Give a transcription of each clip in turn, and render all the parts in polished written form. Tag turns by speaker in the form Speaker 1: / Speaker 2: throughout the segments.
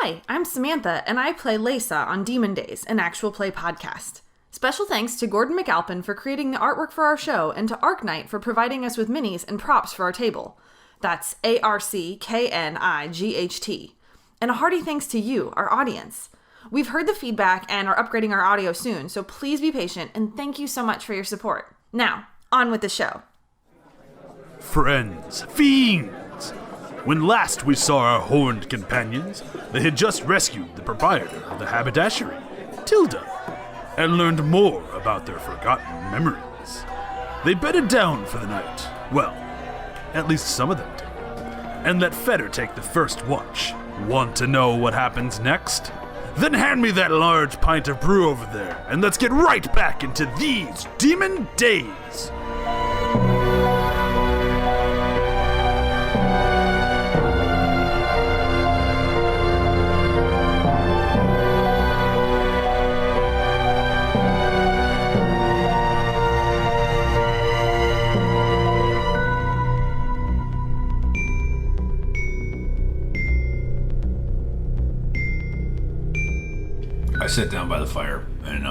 Speaker 1: Hi, I'm Samantha, and I play Leysa on Demon Dayz, an actual play podcast. Special thanks to Gordon McAlpin for creating the artwork for our show, and to ArcKnight for providing us with minis and props for our table. That's ARCKNIGHT. And a hearty thanks to you, our audience. We've heard the feedback and are upgrading our audio soon, so please be patient, and thank you so much for your support. Now, on with the show.
Speaker 2: Friends, fiends! When last we saw our horned companions, they had just rescued the proprietor of the haberdashery, Tilde, and learned more about their forgotten memories. They bedded down for the night. Well, at least some of them did. And let Fetter take the first watch. Want to know what happens next? Then hand me that large pint of brew over there, and let's get right back into these Demon Dayz.
Speaker 3: I sit down by the fire and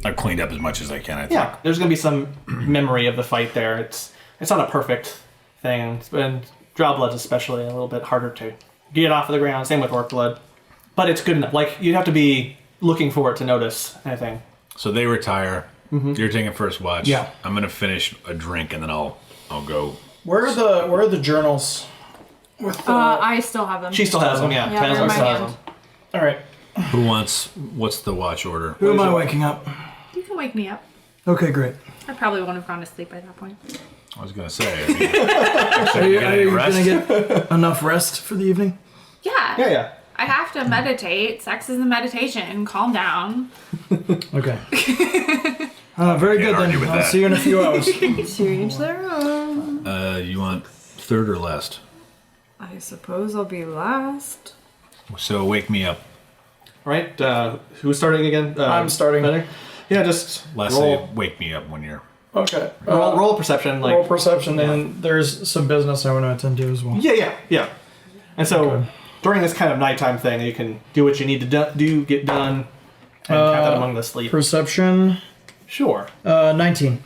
Speaker 3: I've cleaned up as much as I can. I think.
Speaker 4: Yeah, there's gonna be some memory of the fight there. It's not a perfect thing. It's been Drow blood's especially a little bit harder to get off of the ground. Same with Orc blood, but it's good enough. Like you'd have to be looking for it to notice anything.
Speaker 3: So they retire. Mm-hmm. You're taking first watch.
Speaker 4: Yeah.
Speaker 3: I'm gonna finish a drink and then I'll go.
Speaker 5: Where are the journals? With
Speaker 6: I still have them.
Speaker 4: She still has them. Yeah,
Speaker 6: Yeah, they're in
Speaker 4: Tyler
Speaker 6: my
Speaker 4: still has
Speaker 6: hand.
Speaker 4: them.
Speaker 5: All right.
Speaker 3: What's the watch order?
Speaker 5: Who am I waking up?
Speaker 6: You can wake me up.
Speaker 5: Okay, great.
Speaker 6: I probably won't have gone to sleep by that point.
Speaker 3: I was gonna say.
Speaker 5: Are you gonna get enough rest for the evening?
Speaker 6: Yeah.
Speaker 4: Yeah.
Speaker 6: I have to meditate. Sex is a meditation. Calm down.
Speaker 5: Okay. Very good
Speaker 3: argue
Speaker 5: then.
Speaker 3: with
Speaker 5: I'll
Speaker 3: that.
Speaker 5: see you in a few hours.
Speaker 6: To each their own.
Speaker 3: You want third or last?
Speaker 6: I suppose I'll be last.
Speaker 3: So wake me up.
Speaker 4: Right. Who's starting again?
Speaker 5: I'm starting.
Speaker 4: Better? Yeah, just
Speaker 3: Lastly,
Speaker 4: roll.
Speaker 3: wake me up when you're.
Speaker 5: Okay.
Speaker 4: Roll perception.
Speaker 5: Roll perception, and there's some business I want to attend to as well.
Speaker 4: Yeah. And so during this kind of nighttime thing, you can do what you need to get done, and count that among the sleep.
Speaker 5: Perception.
Speaker 4: Sure.
Speaker 5: 19.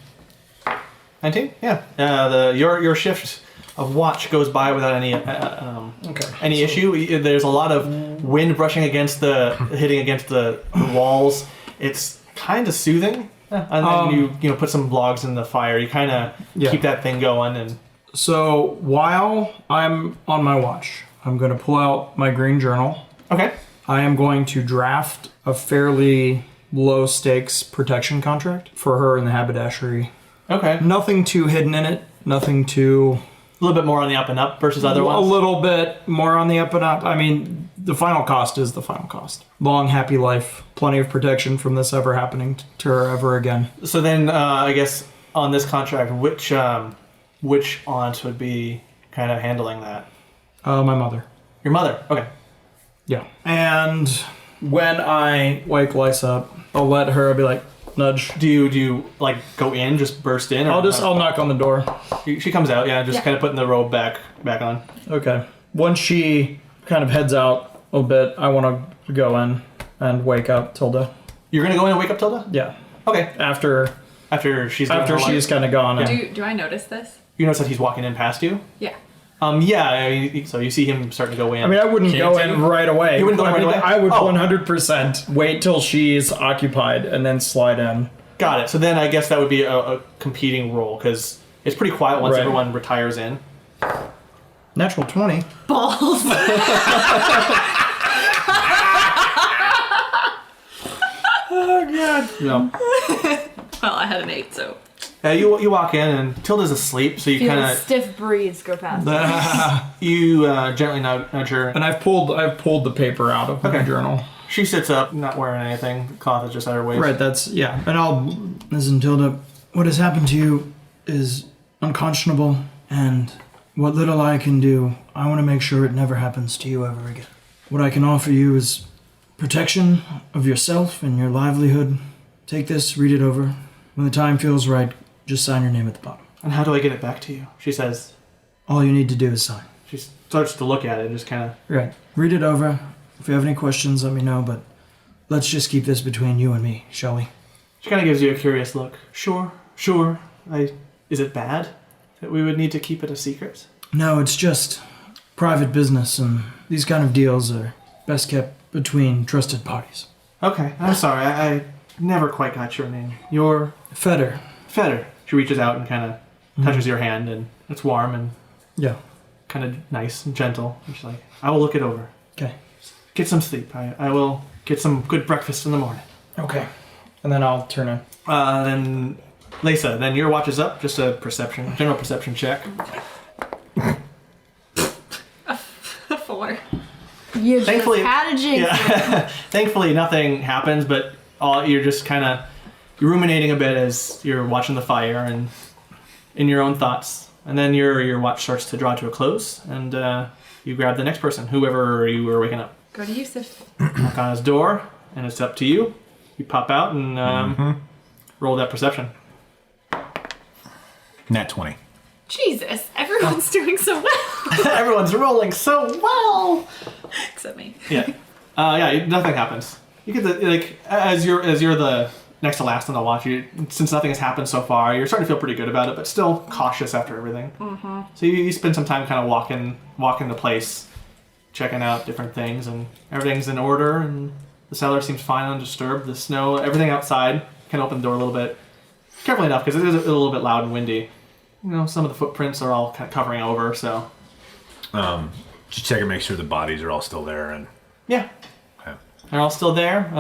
Speaker 4: 19? Yeah. Your shift of watch goes by without any issue. There's a lot of wind brushing against hitting against the walls. It's kind of soothing. And then you put some logs in the fire. You kind of keep that thing going. And
Speaker 5: So while I'm on my watch, I'm going to pull out my green journal.
Speaker 4: okay.
Speaker 5: I am going to draft a fairly low stakes protection contract for her in the haberdashery.
Speaker 4: Okay.
Speaker 5: Nothing too hidden in it. Nothing too...
Speaker 4: A little bit more on the up and up versus other ones.
Speaker 5: A little bit more on the up and up. I mean, the final cost is the final cost. Long, happy life. Plenty of protection from this ever happening to her ever again.
Speaker 4: So then, I guess on this contract, which aunt would be kind of handling that?
Speaker 5: My mother.
Speaker 4: Your mother. Okay.
Speaker 5: Yeah. And when I wake Leysa up, I'll let her, I'll be like, nudge.
Speaker 4: Do you like go in, just burst in? Or
Speaker 5: I'll knock on the door.
Speaker 4: She comes out, kind of putting the robe back on.
Speaker 5: Okay. Once she kind of heads out a bit, I want to go in and wake up Tilde.
Speaker 4: You're gonna go in and wake up Tilde?
Speaker 5: Yeah.
Speaker 4: Okay.
Speaker 5: After
Speaker 4: she's
Speaker 5: kind of gone.
Speaker 4: Yeah.
Speaker 6: Do I notice this?
Speaker 4: You notice that he's walking in past you?
Speaker 6: Yeah.
Speaker 4: So you see him starting to go in.
Speaker 5: I mean, I wouldn't go in right away.
Speaker 4: You wouldn't go in right away?
Speaker 5: I would 100% wait till she's occupied and then slide in.
Speaker 4: Got it. So then I guess that would be a competing role, because it's pretty quiet once everyone retires in.
Speaker 5: Natural 20.
Speaker 6: Balls.
Speaker 5: Oh, God.
Speaker 4: No.
Speaker 6: Well, I had an 8, so.
Speaker 4: You walk in and Tilda's asleep, so you
Speaker 6: Feel
Speaker 4: kind
Speaker 6: a
Speaker 4: of
Speaker 6: stiff breeze go past.
Speaker 4: you gently nudge her.
Speaker 5: And I've pulled the paper out of my journal.
Speaker 4: She sits up, not wearing anything. The cloth is just at her waist.
Speaker 5: Right, and I'll listen, Tilde. What has happened to you is unconscionable, and what little I can do, I want to make sure it never happens to you ever again. What I can offer you is protection of yourself and your livelihood. Take this, read it over. When the time feels right, just sign your name at the bottom.
Speaker 4: And how do I get it back to you? She says.
Speaker 5: All you need to do is sign.
Speaker 4: She starts to look at it and just kind of.
Speaker 5: Right. Read it over. If you have any questions, let me know, but let's just keep this between you and me, shall we?
Speaker 4: She kind of gives you a curious look. Sure. Is it bad that we would need to keep it a secret?
Speaker 5: No, it's just private business, and these kind of deals are best kept between trusted parties.
Speaker 4: Okay, I'm sorry. I never quite got your name. Your...
Speaker 5: Feder.
Speaker 4: Feder. She reaches out and kind of touches your hand, and it's warm and
Speaker 5: Yeah.
Speaker 4: kind of nice and gentle. And she's like, I will look it over.
Speaker 5: Okay.
Speaker 4: Get some sleep. I will get some good breakfast in the morning.
Speaker 5: Okay. And then I'll turn in.
Speaker 4: Then, Lisa, then your watch is up. Just a general perception check.
Speaker 6: 4.
Speaker 7: You just
Speaker 4: Thankfully-
Speaker 7: had a jinx.
Speaker 4: Yeah. Thankfully, nothing happens, but you're just kind of ruminating a bit as you're watching the fire and in your own thoughts. And then your watch starts to draw to a close, and you grab the next person, whoever you were waking up.
Speaker 6: Go to Yusuf.
Speaker 4: Knock on his door, and it's up to you. You pop out and roll that perception.
Speaker 3: Nat 20.
Speaker 6: Jesus, everyone's doing so well.
Speaker 4: Everyone's rolling so well.
Speaker 6: Except me.
Speaker 4: Yeah, nothing happens. You get the as you're the next to last on the watch. Since nothing has happened so far, you're starting to feel pretty good about it, but still cautious after everything. Mm-hmm. So you spend some time kind of walking the place, checking out different things, and everything's in order, and the cellar seems fine, undisturbed. The snow, everything outside. Can open the door a little bit, carefully enough because it is a little bit loud and windy. You know, some of the footprints are all kind of covering over, so.
Speaker 3: Just check and make sure the bodies are all still there, and
Speaker 4: Yeah.
Speaker 3: okay.
Speaker 4: They're all still there.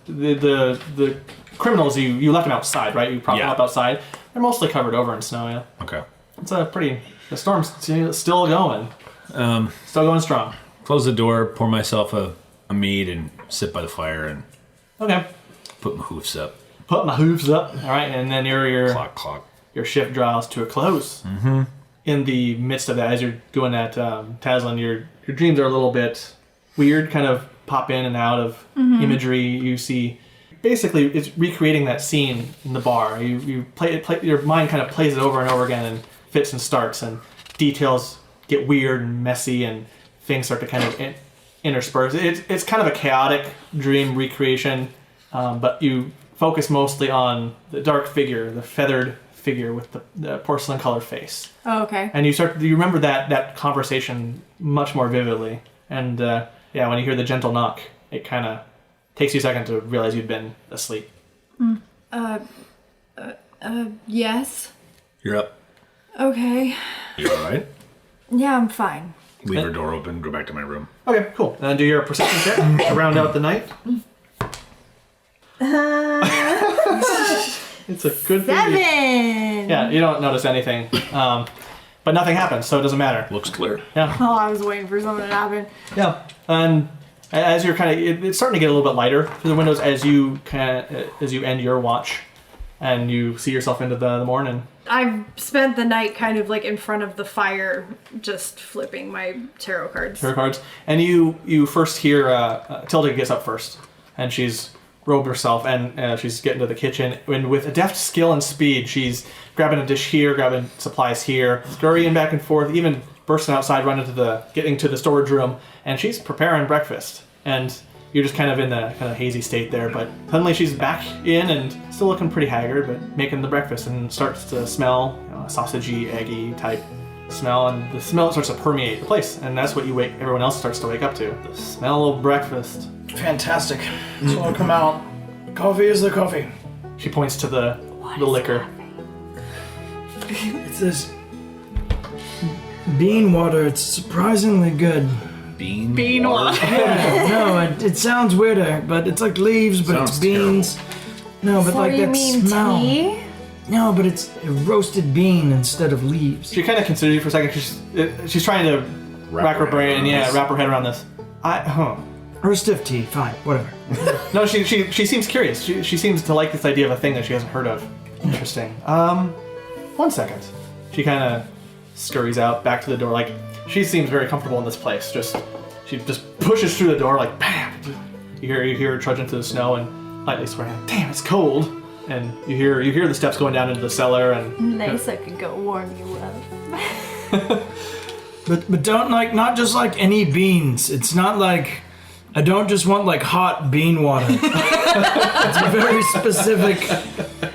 Speaker 4: The criminals, you left them outside, right? You propped them
Speaker 3: Yeah.
Speaker 4: up outside. They're mostly covered over in snow, yeah.
Speaker 3: Okay.
Speaker 4: It's the storm's still going. Still going strong.
Speaker 3: Close the door, pour myself a mead, and sit by the fire, and
Speaker 4: Okay.
Speaker 3: put my hoofs up.
Speaker 4: Put my hooves up. All right, and then your
Speaker 3: Clock.
Speaker 4: shift draws to a close. Mm-hmm. In the midst of that, as you're doing that, Taslin, your dreams are a little bit weird, kind of pop in and out of imagery. You see, basically, it's recreating that scene in the bar. You play it. Your mind kind of plays it over and over again, and fits and starts, and details get weird and messy, and things start to kind of intersperse. It's kind of a chaotic dream recreation, but you focus mostly on the dark figure, the feathered figure with the porcelain color face.
Speaker 6: Oh, okay.
Speaker 4: And you remember that conversation much more vividly. And when you hear the gentle knock, it kind of takes you a second to realize you'd been asleep.
Speaker 7: Yes.
Speaker 3: You're up.
Speaker 7: Okay.
Speaker 3: You all right?
Speaker 7: Yeah, I'm fine.
Speaker 3: Leave her door open. Go back to my room.
Speaker 4: Okay, cool. And then do your perception check to round out the night. It's a good thing.
Speaker 7: 7!
Speaker 4: Yeah, you don't notice anything. But nothing happens, so it doesn't matter.
Speaker 3: Looks clear.
Speaker 4: Yeah.
Speaker 7: Oh, I was waiting for something to happen.
Speaker 4: Yeah. And as you're it's starting to get a little bit lighter through the windows as you end your watch, and you see yourself into the morning.
Speaker 7: I've spent the night kind of like in front of the fire, just flipping my tarot cards.
Speaker 4: And you first hear Tilde gets up first, and she's robed herself, and she's getting to the kitchen, and with a deft skill and speed, she's grabbing a dish here, grabbing supplies here, scurrying back and forth, even bursting outside, getting to the storage room, and she's preparing breakfast. And you're just kind of in the kind of hazy state there, but suddenly she's back in and still looking pretty haggard, but making the breakfast, and starts to smell a sausagey, eggy type smell, and the smell starts to permeate the place, and that's what everyone else starts to wake up to. The smell of breakfast.
Speaker 5: Fantastic. So I'll come out. Coffee is the coffee.
Speaker 4: She points to the liquor.
Speaker 5: It's this bean water. It's surprisingly good.
Speaker 3: Bean water?
Speaker 5: No, it sounds weirder, but it's like leaves, but it's
Speaker 3: Sounds
Speaker 5: beans. No, but
Speaker 7: So
Speaker 5: like
Speaker 7: you
Speaker 5: that
Speaker 7: mean
Speaker 5: smell.
Speaker 7: tea?
Speaker 5: No, but it's a roasted bean instead of leaves.
Speaker 4: She kind of considers you for a second. She's trying to rack her brain, wrap her head around this.
Speaker 5: Or stiff tea, fine, whatever.
Speaker 4: No, she seems curious. She seems to like this idea of a thing that she hasn't heard of. Interesting. 1 second. She kind of scurries out back to the door. Like, she seems very comfortable in this place. She just pushes through the door, like, bam! You hear her trudge into the snow and lightly swearing, damn, it's cold! And you hear the steps going down into the cellar, and
Speaker 7: Lisa could go warm you up.
Speaker 5: But don't not just like any beans. It's not like I don't just want like hot bean water. It's very specific.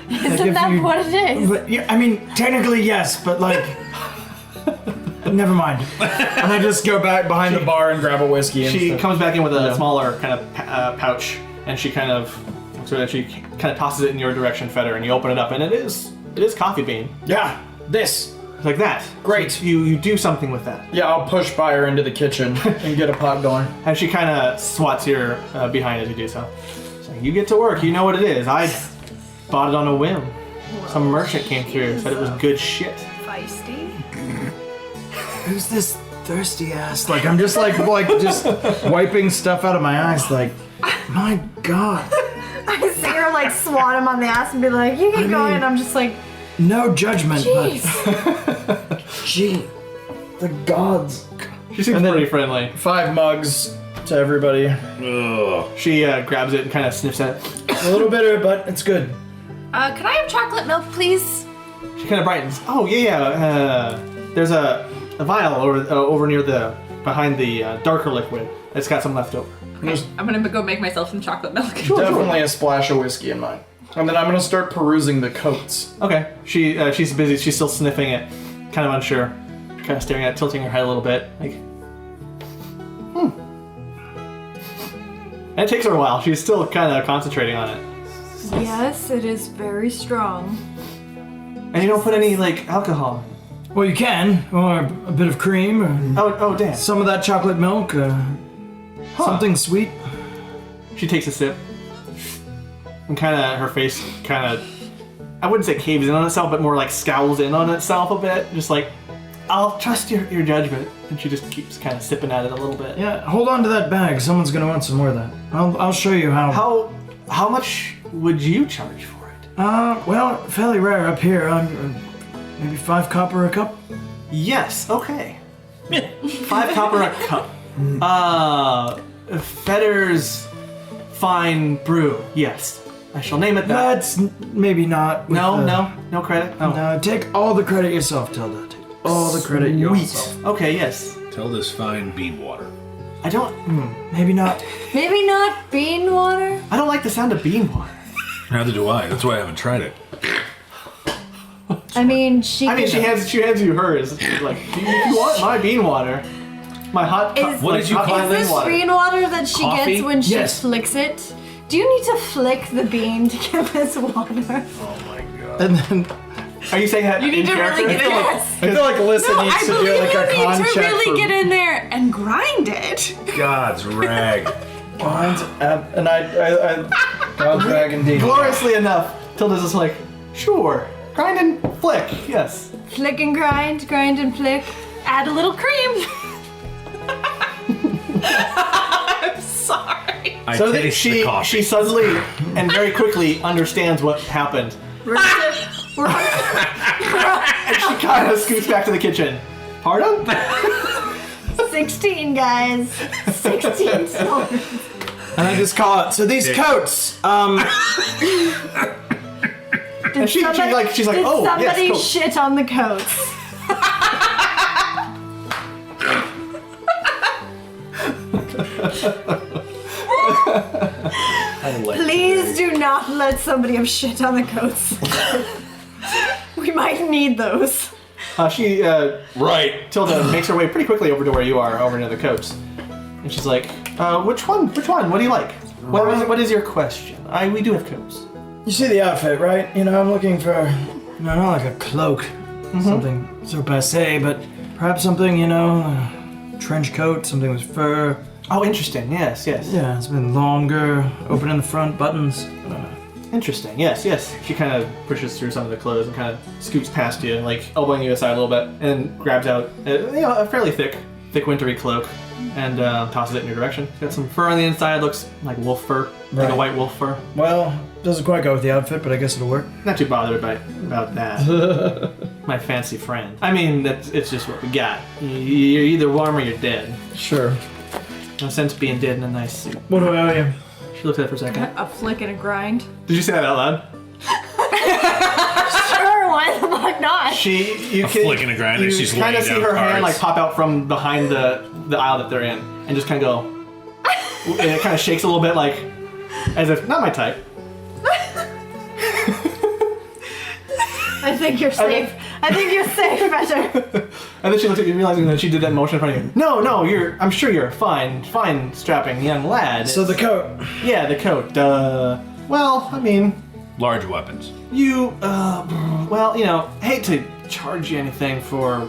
Speaker 7: Isn't that what it is?
Speaker 5: But yeah, I mean, technically yes, but like, never mind. And I just go back behind the bar and grab a whiskey. And
Speaker 4: She
Speaker 5: stuff.
Speaker 4: comes back in with a smaller kind of pouch, and she kind of tosses it in your direction, Feder, and you open it up, and it is coffee bean.
Speaker 5: Yeah, this.
Speaker 4: Like that.
Speaker 5: Great.
Speaker 4: So you do something with that.
Speaker 5: Yeah, I'll push by her into the kitchen and get a pot going.
Speaker 4: And she kind of swats your behind as you do so. She's like, you get to work, you know what it is. I bought it on a whim. Some merchant came through, said it was good shit.
Speaker 7: Feisty.
Speaker 5: Who's this thirsty ass? Like, I'm just like just wiping stuff out of my eyes. Like, my God.
Speaker 7: I see her like swat him on the ass and be like, you can go in. I'm just like,
Speaker 5: no judgment,
Speaker 7: jeez.
Speaker 5: but gee, the gods.
Speaker 4: She seems pretty friendly.
Speaker 5: 5 mugs to everybody.
Speaker 3: Ugh.
Speaker 4: She grabs it and kind of sniffs at it.
Speaker 5: A little bitter, but it's good.
Speaker 6: Can I have chocolate milk, please?
Speaker 4: She kind of brightens. Oh yeah. There's a vial over near behind the darker liquid. It's got some left over.
Speaker 6: I'm gonna go make myself some chocolate milk.
Speaker 5: Definitely a splash of whiskey in mine. And then I'm gonna start perusing the coats.
Speaker 4: Okay. She's busy. She's still sniffing it, kind of unsure, kind of staring at it, tilting her head a little bit, like. And it takes her a while. She's still kind of concentrating on it.
Speaker 7: Yes, it is very strong.
Speaker 4: And you don't put any like alcohol.
Speaker 5: Well, you can, or a bit of cream, or
Speaker 4: Oh damn.
Speaker 5: some of that chocolate milk, something sweet.
Speaker 4: She takes a sip. And kind of her face kind of, I wouldn't say caves in on itself, but more like scowls in on itself a bit. Just like, I'll trust your judgment. And she just keeps kind of sipping at it a little bit.
Speaker 5: Yeah, hold on to that bag. Someone's gonna want some more of that. I'll show you how.
Speaker 4: How much would you charge for it?
Speaker 5: Well, fairly rare up here. Maybe 5 copper a cup.
Speaker 4: Yes, okay. 5 copper a cup. Feder's Fine Brew. Yes. I shall name it that.
Speaker 5: That's maybe not.
Speaker 4: No credit? Oh.
Speaker 5: No, take all the credit yourself, Tilde. Take all the credit yourself.
Speaker 4: Okay, yes.
Speaker 3: Tilde's fine bean water.
Speaker 4: I don't
Speaker 5: Maybe not.
Speaker 7: Maybe not bean water?
Speaker 4: I don't like the sound of bean water.
Speaker 3: Neither do I. That's why I haven't tried it.
Speaker 7: I mean, she
Speaker 4: hands you hers. Like, if you want my bean water, my hot
Speaker 7: Is-
Speaker 3: What did you call
Speaker 7: Is this
Speaker 4: water.
Speaker 7: bean water that she
Speaker 3: Coffee?
Speaker 7: gets when she
Speaker 5: Yes.
Speaker 7: flicks it? Do you need to flick the bean to get this water?
Speaker 3: Oh my god.
Speaker 5: And then
Speaker 4: Are you saying that
Speaker 6: You need
Speaker 4: in
Speaker 6: to
Speaker 4: character?
Speaker 6: really get
Speaker 5: I feel like Alyssa
Speaker 6: No,
Speaker 5: needs
Speaker 6: I
Speaker 5: to do
Speaker 6: believe
Speaker 5: like a
Speaker 6: you
Speaker 5: con
Speaker 6: need to
Speaker 5: check
Speaker 6: really
Speaker 5: for
Speaker 6: get in there and grind it.
Speaker 3: God's rag.
Speaker 5: God's and God's rag indeed.
Speaker 4: Gloriously enough, Tilda's just like, sure, grind and flick, yes.
Speaker 7: Flick and grind and flick.
Speaker 6: Add a little cream. I'm sorry.
Speaker 3: I
Speaker 4: So that
Speaker 3: taste
Speaker 4: she
Speaker 3: the coffee.
Speaker 4: she suddenly and very quickly understands what happened, and she kind of scoots back to the kitchen. Pardon?
Speaker 7: 16, guys. 16 souls.
Speaker 5: And I just call it. So these coats,
Speaker 4: And she's like,
Speaker 7: Did
Speaker 4: oh, yes,
Speaker 7: somebody
Speaker 4: cool.
Speaker 7: shit on the coats?
Speaker 3: I like
Speaker 7: Please do not let somebody have shit on the coats. We might need those.
Speaker 3: Right.
Speaker 4: Tilda makes her way pretty quickly over to where you are, over near the coats. And she's like, which one? What do you like? What is your question? We do have coats.
Speaker 5: you see the outfit, right? You know, I'm looking for, not like a cloak, something so passe, but perhaps something, a trench coat, something with fur.
Speaker 4: Oh, interesting. Yes.
Speaker 5: Yeah, it's been longer, open in the front, buttons.
Speaker 4: Interesting. Yes. She kind of pushes through some of the clothes and kind of scoots past you, like elbowing you aside a little bit, and grabs out a fairly thick wintry cloak and tosses it in your direction. It's got some fur on the inside, looks like wolf fur, like a
Speaker 5: Right.
Speaker 4: white wolf fur.
Speaker 5: Well, doesn't quite go with the outfit, but I guess it'll work.
Speaker 4: Not too bothered about that. My fancy friend. I mean, it's just what we got. You're either warm or you're dead.
Speaker 5: Sure.
Speaker 4: No sense being dead in a nice suit.
Speaker 5: What do I owe you?
Speaker 4: She looked at it for a second.
Speaker 7: A flick and a grind.
Speaker 4: Did you say that out loud?
Speaker 7: Sure, why the fuck not?
Speaker 3: A flick and a grind as she's
Speaker 4: kind
Speaker 3: laying
Speaker 4: of see
Speaker 3: down
Speaker 4: her hand
Speaker 3: cards.
Speaker 4: like pop out from behind the aisle that they're in, and just kind of go. and it kind of shakes a little bit, like as if not my type.
Speaker 7: I think you're safe. I think you're safe, Recher.
Speaker 4: And then she looked at you, realizing that she did that motion in front of you. No, I'm sure you're a fine strapping young lad.
Speaker 5: So the coat.
Speaker 4: Yeah, the coat. Well, I mean,
Speaker 3: Large weapons.
Speaker 4: Hate to charge you anything for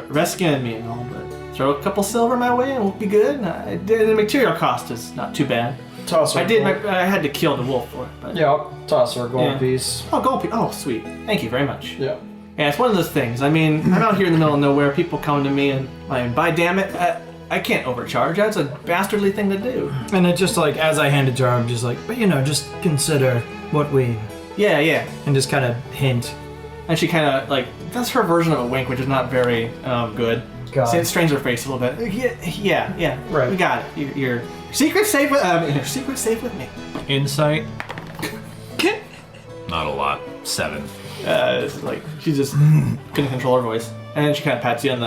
Speaker 4: rescuing me and all, but throw a couple silver my way and we'll be good. The material cost is not too bad.
Speaker 5: Toss her.
Speaker 4: I had to kill the wolf for it. But
Speaker 5: Yeah, I'll toss her a gold piece.
Speaker 4: Oh, gold piece. Oh, sweet. Thank you very much.
Speaker 5: Yeah.
Speaker 4: Yeah, it's one of those things. I mean, I'm out here in the middle of nowhere. People come to me and, by damn it, I can't overcharge. That's a bastardly thing to do.
Speaker 5: And it just like, as I hand it to her, I'm just like, but just consider what we...
Speaker 4: Yeah.
Speaker 5: And just kind of hint.
Speaker 4: And she kind of, that's her version of a wink, which is not very good.
Speaker 5: God.
Speaker 4: It strains her face a little bit. Yeah.
Speaker 5: Right.
Speaker 4: We got it. Your secret's safe with me.
Speaker 3: Insight? Not a lot. 7.
Speaker 4: It's like she's just couldn't control her voice, and then she kind of pats you on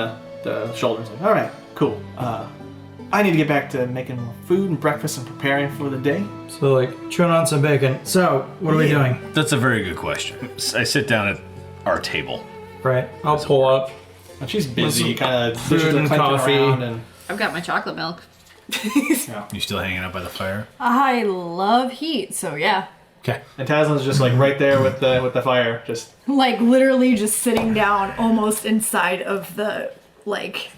Speaker 4: the shoulders. Like, all right, cool. I need to get back to making more food and breakfast and preparing for the day.
Speaker 5: So chewing on some bacon. So what are we doing?
Speaker 3: That's a very good question. I sit down at our table.
Speaker 5: Right. I'll pull up.
Speaker 4: And she's busy, kind of
Speaker 5: food and coffee.
Speaker 4: And
Speaker 1: I've got my chocolate milk.
Speaker 3: You still hanging out by the fire?
Speaker 7: I love heat, so yeah.
Speaker 3: Okay.
Speaker 4: And Taslin's just right there with the fire, just
Speaker 7: Literally just sitting down almost inside of the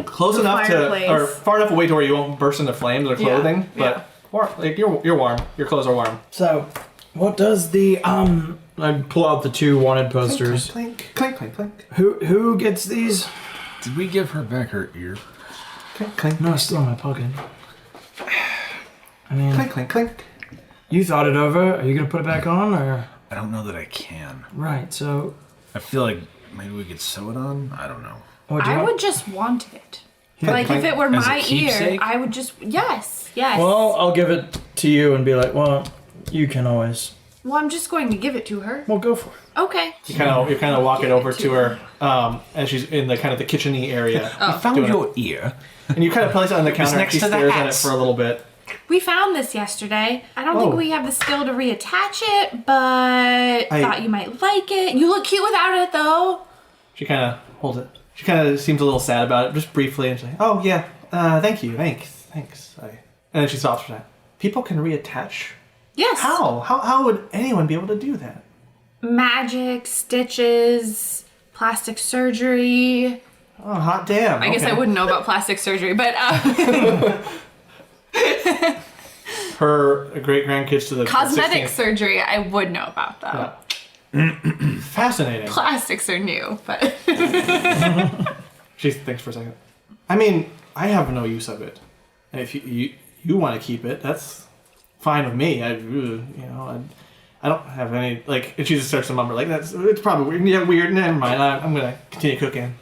Speaker 4: close
Speaker 7: the
Speaker 4: enough
Speaker 7: fireplace.
Speaker 4: or far enough away to where you won't burst into flames or clothing, but warm, you're warm. Your clothes are warm.
Speaker 5: So, what does the I pull out the 2 wanted posters.
Speaker 4: Clink, clink, clink, clink.
Speaker 5: Who gets these?
Speaker 3: Did we give her back her ear?
Speaker 4: Clink, clink.
Speaker 5: No, it's still in my pocket. I mean,
Speaker 4: Clink, clink, clink.
Speaker 5: you thought it over. Are you gonna put it back on, or?
Speaker 3: I don't know that I can.
Speaker 5: Right. So,
Speaker 3: I feel like maybe we could sew it on. I don't know.
Speaker 5: what do you
Speaker 6: I
Speaker 5: want?
Speaker 6: would just want it.
Speaker 4: Clink,
Speaker 6: If it were
Speaker 3: As a
Speaker 6: my ear,
Speaker 3: keepsake?
Speaker 6: I would just yes.
Speaker 5: Well, I'll give it to you and be like, well, you can always.
Speaker 6: Well, I'm just going to give it to her.
Speaker 5: Well, go for it.
Speaker 6: Okay.
Speaker 4: You kind of walk it over to her as she's in the kind of the kitchen-y area.
Speaker 3: I found your ear.
Speaker 4: And you kind of place it on the counter and
Speaker 3: next
Speaker 4: she
Speaker 3: to the
Speaker 4: stares at it
Speaker 3: hats.
Speaker 4: for a little bit.
Speaker 6: We found this yesterday. I don't think we have the skill to reattach it, but thought you might like it. You look cute without it, though.
Speaker 4: She kind of holds it. She kind of seems a little sad about it, just briefly, and she's like, "Oh yeah, thank you, thanks." And then she stops for that. People can reattach.
Speaker 6: Yes.
Speaker 4: How? How would anyone be able to do that?
Speaker 6: Magic, stitches, plastic surgery.
Speaker 4: Oh, hot damn!
Speaker 1: I guess I wouldn't know about plastic surgery, but
Speaker 4: Her great grandkids to the
Speaker 1: cosmetic
Speaker 4: 16th.
Speaker 1: surgery I would know about though.
Speaker 4: Yeah. Fascinating.
Speaker 1: Plastics are new, but
Speaker 4: She thinks for a second. I mean, I have no use of it, and if you want to keep it, that's fine with me. I don't have any If she just starts to mumble it's probably weird. Yeah, weird. Never mind. I'm gonna continue cooking.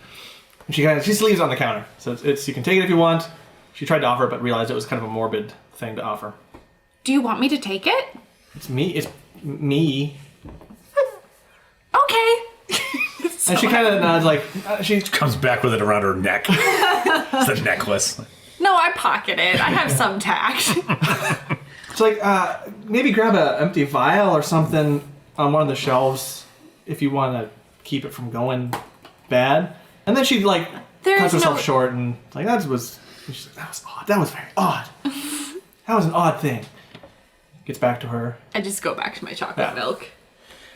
Speaker 4: And she just leaves it on the counter, so it's you can take it if you want. She tried to offer it, but realized it was kind of a morbid thing to offer.
Speaker 6: Do you want me to take it?
Speaker 4: It's me.
Speaker 6: Okay.
Speaker 4: And she kind of nods she
Speaker 3: Comes back with it around her neck. It's a necklace.
Speaker 1: no, I pocket it. I have some tact.
Speaker 4: It's maybe grab an empty vial or something on one of the shelves if you want to keep it from going bad. And then she cuts herself short and that was odd. That was very odd. That was an odd thing. Gets back to her.
Speaker 1: I just go back to my chocolate milk.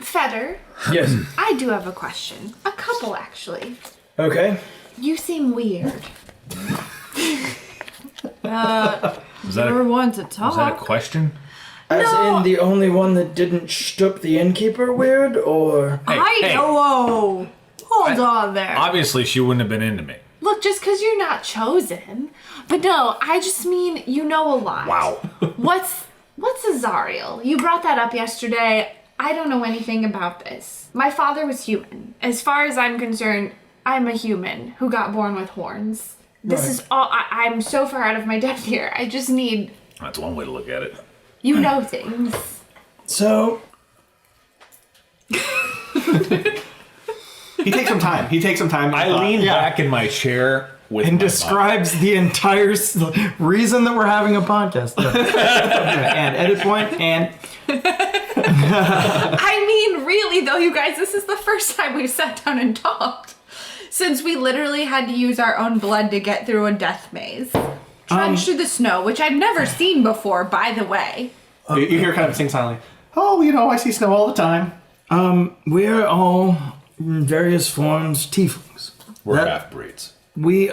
Speaker 6: Feather,
Speaker 5: Yes.
Speaker 6: I do have a question. A couple, actually.
Speaker 5: Okay.
Speaker 6: You seem weird.
Speaker 3: Was that
Speaker 7: You're
Speaker 3: a,
Speaker 7: one to
Speaker 3: was that a
Speaker 7: talk.
Speaker 3: question?
Speaker 5: As in the only one that didn't shtup the innkeeper weird, or?
Speaker 3: Hey.
Speaker 7: Whoa! Hold on there.
Speaker 3: Obviously, she wouldn't have been into me.
Speaker 6: Look, just because you're not chosen. But no, I just mean you know a lot.
Speaker 3: Wow.
Speaker 6: What's Azariel? You brought that up yesterday. I don't know anything about this. My father was human. As far as I'm concerned, I'm a human who got born with horns. This is all. I'm so far out of my depth here. I just need.
Speaker 3: That's one way to look at it.
Speaker 6: You know things.
Speaker 5: So,
Speaker 4: He takes some time.
Speaker 3: I lean back in my chair with
Speaker 5: and
Speaker 3: my
Speaker 5: describes the entire reason that we're having a podcast. And edit point and.
Speaker 6: I mean, really though, you guys, this is the first time we've sat down and talked since we literally had to use our own blood to get through a death maze. Trudge through the snow, which I've never seen before, by the way.
Speaker 4: You hear kind of sing silently. Oh, I see snow all the time.
Speaker 5: We're all in various forms tieflings.
Speaker 3: We're half-breeds.
Speaker 5: We,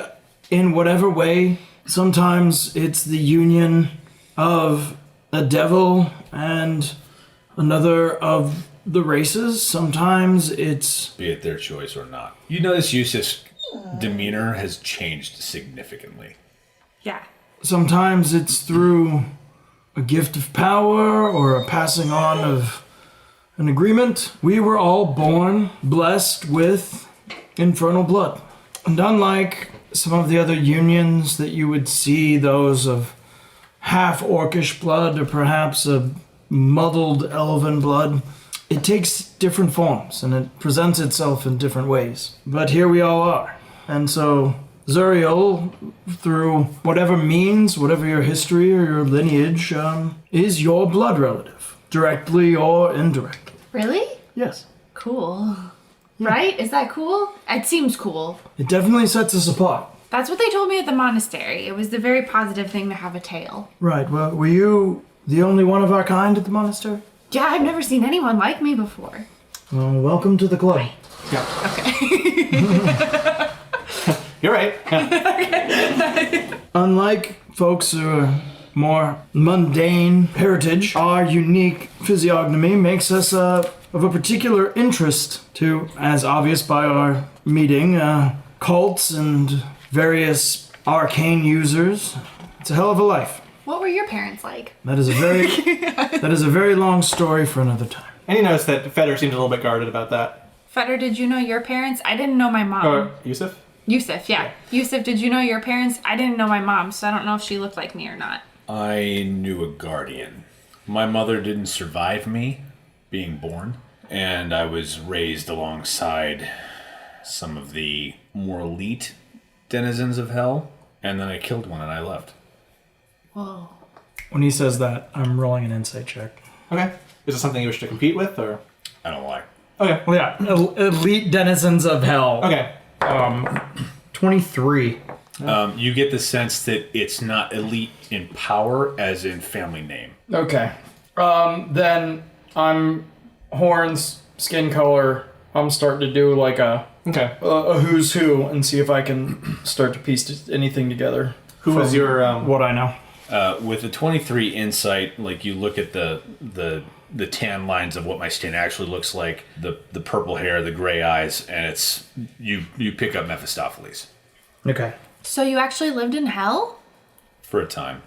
Speaker 5: in whatever way, sometimes it's the union of a devil and another of the races. Sometimes it's...
Speaker 3: Be it their choice or not. You notice Yusuf's demeanor has changed significantly.
Speaker 6: Yeah.
Speaker 5: Sometimes it's through a gift of power or a passing on of an agreement. We were all born blessed with infernal blood. And unlike some of the other unions that you would see, those of half-orcish blood or perhaps a muddled elven blood, it takes different forms and it presents itself in different ways. But here we all are. And so Zuriel, through whatever means, whatever your history or your lineage, is your blood relative, directly or indirectly.
Speaker 6: Really?
Speaker 5: Yes.
Speaker 6: Cool. Yeah. Right? Is that cool? It seems cool.
Speaker 5: It definitely sets us apart.
Speaker 6: That's what they told me at the monastery. It was the very positive thing to have a tail.
Speaker 5: Right. Well, were you the only one of our kind at the monastery?
Speaker 6: Yeah, I've never seen anyone like me before.
Speaker 5: Well, welcome to the club.
Speaker 6: Right.
Speaker 4: Yeah.
Speaker 6: Okay.
Speaker 4: You're right. Yeah.
Speaker 5: Unlike folks who are more mundane heritage, our unique physiognomy makes us of a particular interest to, as obvious by our meeting, cults and various arcane users. It's a hell of a life.
Speaker 6: What were your parents like?
Speaker 5: That is a very long story for another time.
Speaker 4: And you notice that Feder seems a little bit guarded about that.
Speaker 6: Feder, did you know your parents? I didn't know my mom.
Speaker 4: Yusuf?
Speaker 6: Yusuf, yeah. Yusuf, did you know your parents? I didn't know my mom, so I don't know if she looked like me or not.
Speaker 3: I knew a guardian. My mother didn't survive me being born, and I was raised alongside some of the more elite denizens of hell, and then I killed one and I left.
Speaker 6: Whoa.
Speaker 5: When he says that, I'm rolling an insight check.
Speaker 4: Okay. Is it something you wish to compete with, or?
Speaker 3: I don't lie.
Speaker 4: Okay.
Speaker 5: Well, yeah, elite denizens of hell.
Speaker 4: Okay.
Speaker 5: 23.
Speaker 3: You get the sense that it's not elite in power as in family name.
Speaker 5: Okay. Then I'm horns, skin color. I'm starting to do like a who's who and see if I can start to piece anything together.
Speaker 4: Who is your
Speaker 5: what I know?
Speaker 3: With the 23 insight, like you look at the tan lines of what my skin actually looks like, the purple hair, the gray eyes, and it's you pick up Mephistopheles.
Speaker 5: Okay.
Speaker 6: So you actually lived in hell?
Speaker 3: For a time.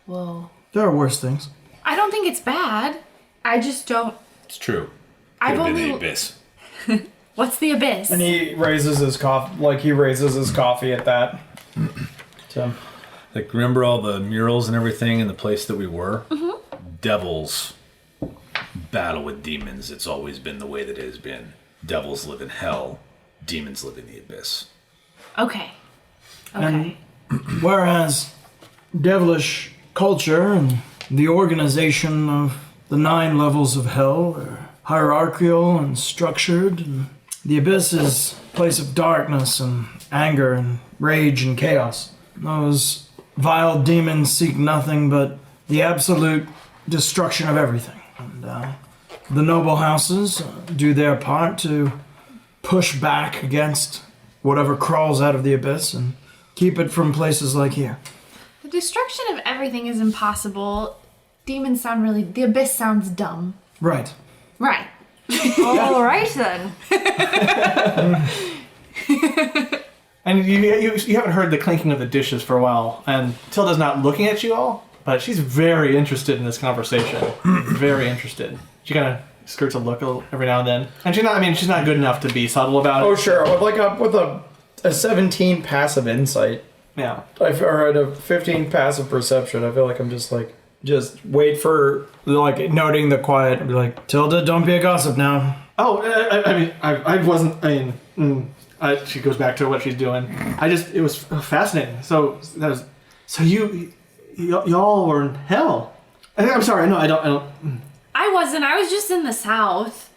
Speaker 6: Whoa.
Speaker 5: There are worse things.
Speaker 6: I don't think it's bad. I just don't...
Speaker 3: It's true.
Speaker 6: I've
Speaker 3: Could have been
Speaker 6: only...
Speaker 3: the abyss.
Speaker 6: What's the abyss?
Speaker 5: And he raises his coffee at that. So,
Speaker 3: like, remember all the murals and everything in the place that we were?
Speaker 6: Mm-hmm.
Speaker 3: Devils battle with demons. It's always been the way that it has been. Devils live in hell. Demons live in the abyss.
Speaker 6: Okay.
Speaker 5: and whereas devilish culture and the organization of the 9 levels of hell are hierarchical and structured, and the abyss is a place of darkness and anger and rage and chaos. Those vile demons seek nothing but the absolute destruction of everything. And the noble houses do their part to push back against whatever crawls out of the abyss and keep it from places like here.
Speaker 6: The destruction of everything is impossible. Demons sound really... The abyss sounds dumb.
Speaker 5: Right.
Speaker 6: Right.
Speaker 7: All right, then.
Speaker 4: And you haven't heard the clinking of the dishes for a while, and Tilda's not looking at you all, but she's very interested in this conversation. Very interested. She kind of skirts a look every now and then. And she's not good enough to be subtle about it.
Speaker 5: Oh, sure. With a 17 passive insight.
Speaker 4: Yeah.
Speaker 5: Or a 15 passive perception, I feel like I'm just wait for, noting the quiet and be like, Tilde, don't be a gossip now.
Speaker 4: Oh, I wasn't, She goes back to what she's doing. It was fascinating. So y'all were in hell. I'm sorry. No, I don't.
Speaker 6: I wasn't. I was just in the South.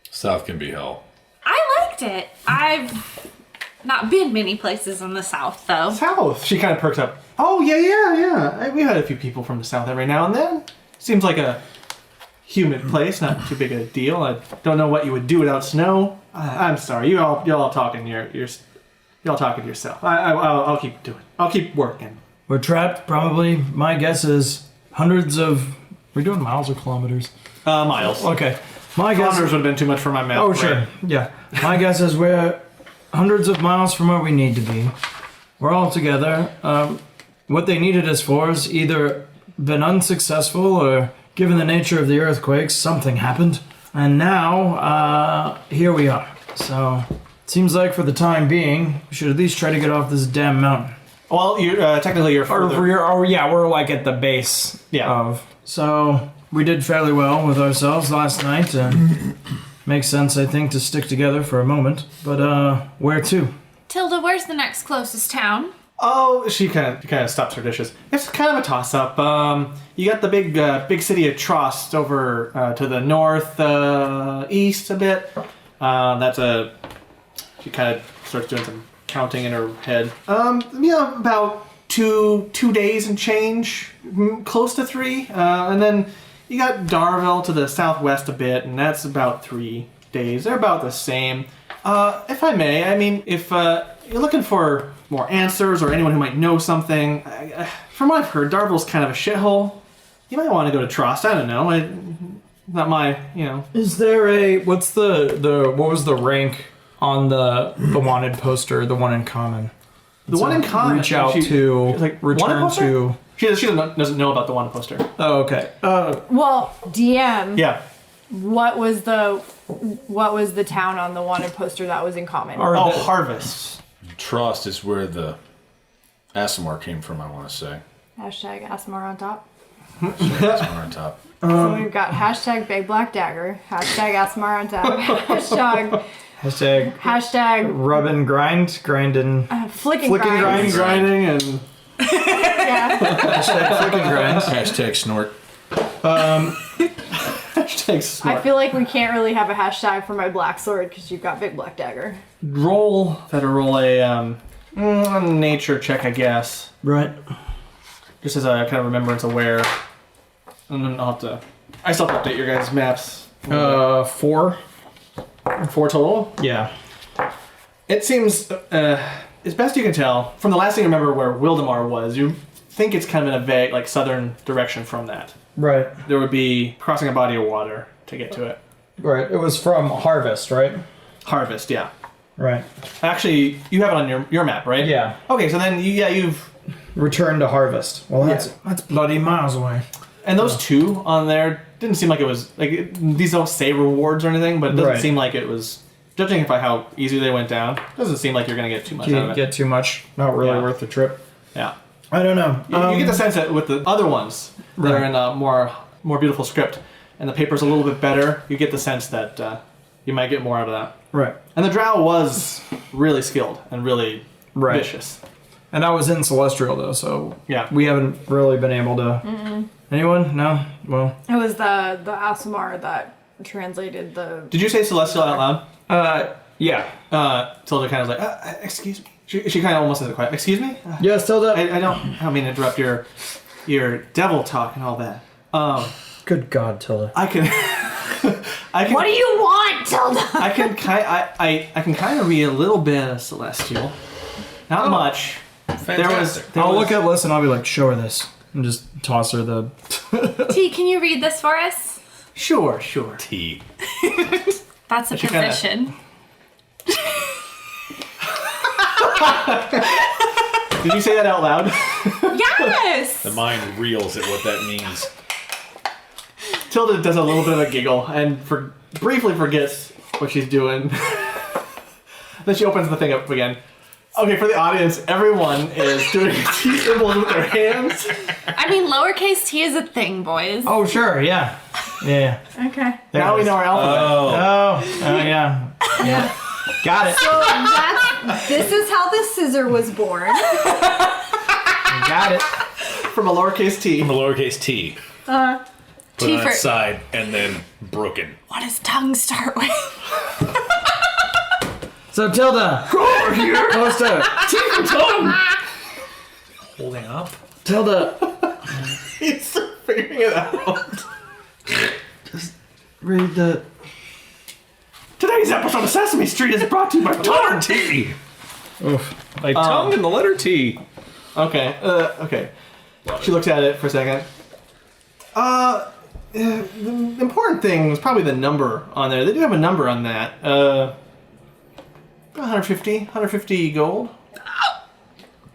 Speaker 3: South can be hell.
Speaker 6: I liked it. I've not been many places in the South, though.
Speaker 4: South. She kind of perks up. Oh, yeah. We had a few people from the South every now and then. Seems like a humid place, not too big a deal. I don't know what you would do without snow. I'm sorry. Y'all talking y'all talking to yourself. I'll keep doing. I'll keep working.
Speaker 5: We're trapped, probably. My guess is hundreds of... We're doing miles or kilometers?
Speaker 4: Miles.
Speaker 5: Okay. My guess...
Speaker 4: Kilometers would have been too much for my math.
Speaker 5: Oh, sure. Yeah. My guess is we're hundreds of miles from where we need to be. We're all together. What they needed us for is either been unsuccessful or, given the nature of the earthquakes, something happened. And now, here we are. So, it seems like for the time being, we should at least try to get off this damn mountain.
Speaker 4: Well, technically you're further.
Speaker 5: We're like at the base of. So, we did fairly well with ourselves last night, and makes sense, I think, to stick together for a moment. But, where to?
Speaker 6: Tilde, where's the next closest town?
Speaker 4: Oh, she kind of stops her dishes. It's kind of a toss-up. You got the big city of Trost over to the north east a bit. She kind of starts doing some counting in her head. About two days and change, close to 3. And then you got Darville to the southwest a bit, and that's about 3 days. They're about the same. If I may, I mean, if you're looking for more answers or anyone who might know something, from what I've heard, Darville's kind of a shithole. You might want to go to Trost. I don't know. Not my,
Speaker 5: Is there a... What's what was the rank on the wanted poster, the one in common?
Speaker 4: The one in common.
Speaker 5: Reach out to...
Speaker 4: Like,
Speaker 5: return to...
Speaker 4: She doesn't know about the wanted poster.
Speaker 5: Oh, okay.
Speaker 7: Well, DM.
Speaker 4: Yeah.
Speaker 7: What was the town on the wanted poster that was in common?
Speaker 4: Harvest.
Speaker 3: Trost is where the Asimar came from, I want to say.
Speaker 7: Hashtag Asimar on top.
Speaker 3: Asimar on top.
Speaker 7: So we've got hashtag Big Black Dagger, hashtag Asimar on top, hashtag
Speaker 5: rub and grinding.
Speaker 7: Flicking
Speaker 4: Grinding and...
Speaker 7: Yeah.
Speaker 5: Hashtag flick and grind.
Speaker 3: Hashtag snort.
Speaker 4: Hashtag snort.
Speaker 7: I feel like we can't really have a hashtag for my black sword because you've got Big Black Dagger.
Speaker 4: Roll a nature check, I guess.
Speaker 5: Right.
Speaker 4: Just as a kind of remembrance aware. And then I still have to update your guys' maps.
Speaker 5: 4.
Speaker 4: 4 total?
Speaker 5: Yeah.
Speaker 4: It seems, as best you can tell, from the last thing you remember where Wildemar was, you think it's kind of in a vague, like, southern direction from that.
Speaker 5: Right.
Speaker 4: There would be crossing a body of water to get to it.
Speaker 5: Right. It was from Harvest, right?
Speaker 4: Harvest, yeah.
Speaker 5: Right.
Speaker 4: Actually, you have it on your map, right?
Speaker 5: Yeah.
Speaker 4: Okay, so then you've...
Speaker 5: Returned to Harvest. Well, that's bloody miles away.
Speaker 4: And those two on there didn't seem like it was... these don't say rewards or anything, but it doesn't seem like it was... Judging by how easy they went down, doesn't seem like you're going to get too much out of it.
Speaker 5: Get too much. Not really worth the trip.
Speaker 4: Yeah.
Speaker 5: I don't know.
Speaker 4: You get the sense that with the other ones that are in a more beautiful script, and the paper's a little bit better, you get the sense that you might get more out of that.
Speaker 5: Right.
Speaker 4: And the drow was really skilled and really vicious.
Speaker 5: And I was in Celestial, though, so
Speaker 4: yeah,
Speaker 5: we haven't really been able to...
Speaker 7: Mm-mm.
Speaker 5: Anyone? No? Well...
Speaker 7: It was the Asimar that translated the...
Speaker 4: Did you say Celestial out
Speaker 5: loud? Yeah.
Speaker 4: Tilde kind of was like, excuse me. She kind of almost said it quiet. Excuse me?
Speaker 5: Yes, Tilde.
Speaker 4: I don't mean to interrupt your devil talk and all that.
Speaker 5: Good God, Tilde.
Speaker 4: I can...
Speaker 6: What do you want, Tilde?
Speaker 4: I can kind of read a little bit of Celestial. Not much.
Speaker 3: Fantastic.
Speaker 5: I'll look at Liz and I'll be like, show her this. And just toss her the...
Speaker 6: T, can you read this for us?
Speaker 4: Sure.
Speaker 3: T.
Speaker 6: That's a position.
Speaker 4: Did you say that out loud?
Speaker 6: Yes!
Speaker 3: The mind reels at what that means.
Speaker 4: Tilde does a little bit of a giggle and briefly forgets what she's doing. Then she opens the thing up again. Okay, for the audience, everyone is doing T symbols with their hands.
Speaker 6: I mean, lowercase t is a thing, boys.
Speaker 5: Oh, sure, yeah. Yeah.
Speaker 7: Okay.
Speaker 4: Now we know our alphabet.
Speaker 5: Oh, yeah.
Speaker 7: Yeah.
Speaker 5: Got it.
Speaker 6: So
Speaker 7: This is how the scissor was born.
Speaker 4: Got it. From a lowercase t.
Speaker 3: From a lowercase t. Put
Speaker 6: T
Speaker 3: on
Speaker 6: for...
Speaker 3: its side and then broken.
Speaker 6: What does tongue start with?
Speaker 5: So Tilde,
Speaker 4: Go over here.
Speaker 5: Poster,
Speaker 4: T for tongue.
Speaker 3: Holding up?
Speaker 5: Tilde,
Speaker 4: He's still figuring it out.
Speaker 5: read the.
Speaker 4: Today's episode of Sesame Street is brought to you by
Speaker 3: Letter T.
Speaker 5: Oof.
Speaker 3: My tongue and the letter T.
Speaker 4: Okay. Okay. She looked at it for a second. The important thing was probably the number on there. They do have a number on that. 150 gold.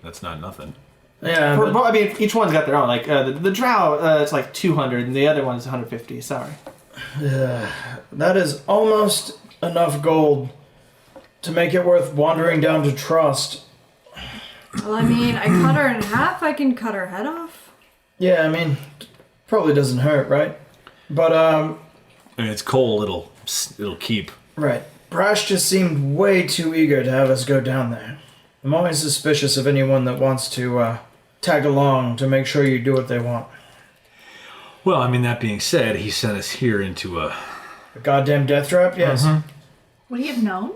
Speaker 3: That's not nothing.
Speaker 5: Yeah,
Speaker 4: I mean, each one's got their own. Like the drow, it's like 200, and the other one's 150. Sorry.
Speaker 5: that is almost enough gold to make it worth wandering down to Trost.
Speaker 7: Well, I mean, I cut her in half. I can cut her head off.
Speaker 5: Yeah, I mean, probably doesn't hurt, right? But
Speaker 3: I mean, it's coal. It'll keep.
Speaker 5: right. Brash just seemed way too eager to have us go down there. I'm always suspicious of anyone that wants to tag along to make sure you do what they want.
Speaker 3: Well, I mean, that being said, he sent us here into a...
Speaker 5: A goddamn death trap? Yes.
Speaker 6: Would he have known?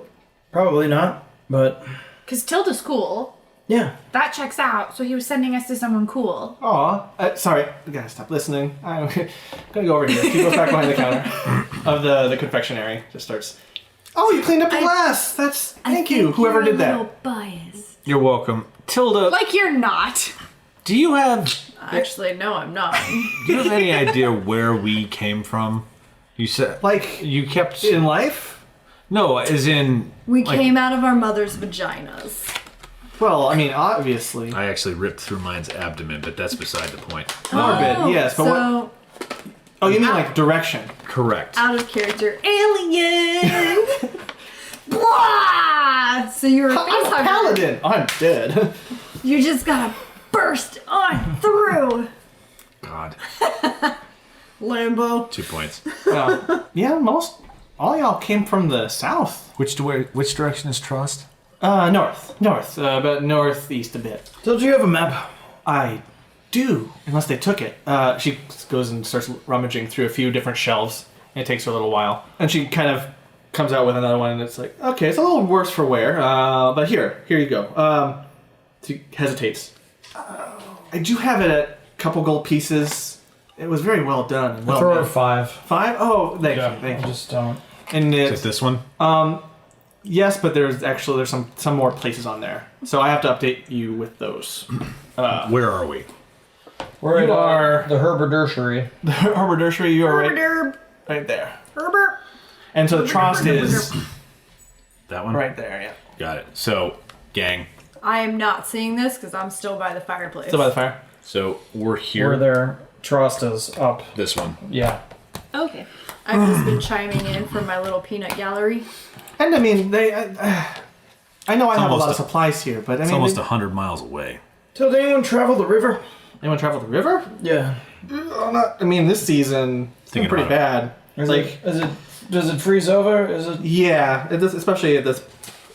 Speaker 5: Probably not, but
Speaker 6: Because Tilda's cool.
Speaker 5: yeah.
Speaker 6: That checks out, so he was sending us to someone cool.
Speaker 4: Aw. Sorry. We gotta stop listening. I'm gonna go over here. He goes back behind the counter of the confectionery. Just starts... Oh, you cleaned up the glass. Thank you. Whoever did that.
Speaker 6: Bias.
Speaker 3: You're welcome. Tilde,
Speaker 6: Like you're not.
Speaker 3: do you have
Speaker 7: Actually, no, I'm not.
Speaker 3: any idea where we came from? You said...
Speaker 4: Like,
Speaker 3: You kept...
Speaker 4: in life?
Speaker 3: No, as in...
Speaker 7: We
Speaker 3: like,
Speaker 7: came out of our mother's vaginas.
Speaker 4: Well, I mean, obviously.
Speaker 3: I actually ripped through mine's abdomen, but that's beside the point.
Speaker 4: Morbid, yes, but what?
Speaker 7: So,
Speaker 4: Oh, you mean like direction?
Speaker 3: Correct.
Speaker 7: out of character, alien! Blah! So you're a
Speaker 4: I'm
Speaker 7: face
Speaker 4: a
Speaker 7: hugger.
Speaker 4: paladin. I'm dead.
Speaker 7: You just gotta burst on through.
Speaker 3: God.
Speaker 7: Lambo.
Speaker 3: 2 points.
Speaker 4: Yeah, all y'all came from the south.
Speaker 3: Which direction is Trost?
Speaker 4: North, about northeast a bit.
Speaker 5: So do you have a map?
Speaker 4: I do, unless they took it. She goes and starts rummaging through a few different shelves. And it takes her a little while, and she kind of comes out with another one, and it's like, okay, it's a little worse for wear, but here you go. She hesitates. I do have it at a couple gold pieces. It was very well done. And well
Speaker 5: Throw her
Speaker 4: made.
Speaker 5: 5.
Speaker 4: 5? Oh, thank
Speaker 5: Yeah,
Speaker 4: you, thank you.
Speaker 5: just don't.
Speaker 4: And
Speaker 3: Is it this one?
Speaker 4: yes, but there's some more places on there, so I have to update you with those.
Speaker 3: Where are we?
Speaker 5: We're
Speaker 4: You
Speaker 5: at
Speaker 4: are-
Speaker 5: the Herberderschery.
Speaker 4: The Harbor Nursery, you are
Speaker 7: Herb.
Speaker 4: right there,
Speaker 7: Herbert.
Speaker 4: and so the Trost is
Speaker 3: That one?
Speaker 4: right there. Yeah,
Speaker 3: Got it. So, gang.
Speaker 7: I am not seeing this because I'm still by the fireplace.
Speaker 4: still by the fire.
Speaker 3: So, we're here.
Speaker 5: We're there. Trost is up.
Speaker 3: This one.
Speaker 5: Yeah.
Speaker 7: Okay. I've just been chiming in from my little peanut gallery.
Speaker 4: And I mean, I know I have a lot of supplies here, but I
Speaker 3: It's
Speaker 4: mean,
Speaker 3: almost 100 miles away.
Speaker 5: So did anyone travel the river?
Speaker 4: anyone travel the river?
Speaker 5: Yeah.
Speaker 4: I mean, this season it's been
Speaker 3: Thinking
Speaker 4: pretty
Speaker 3: about
Speaker 4: bad.
Speaker 5: Does it freeze over? Is it?
Speaker 4: Yeah, especially at this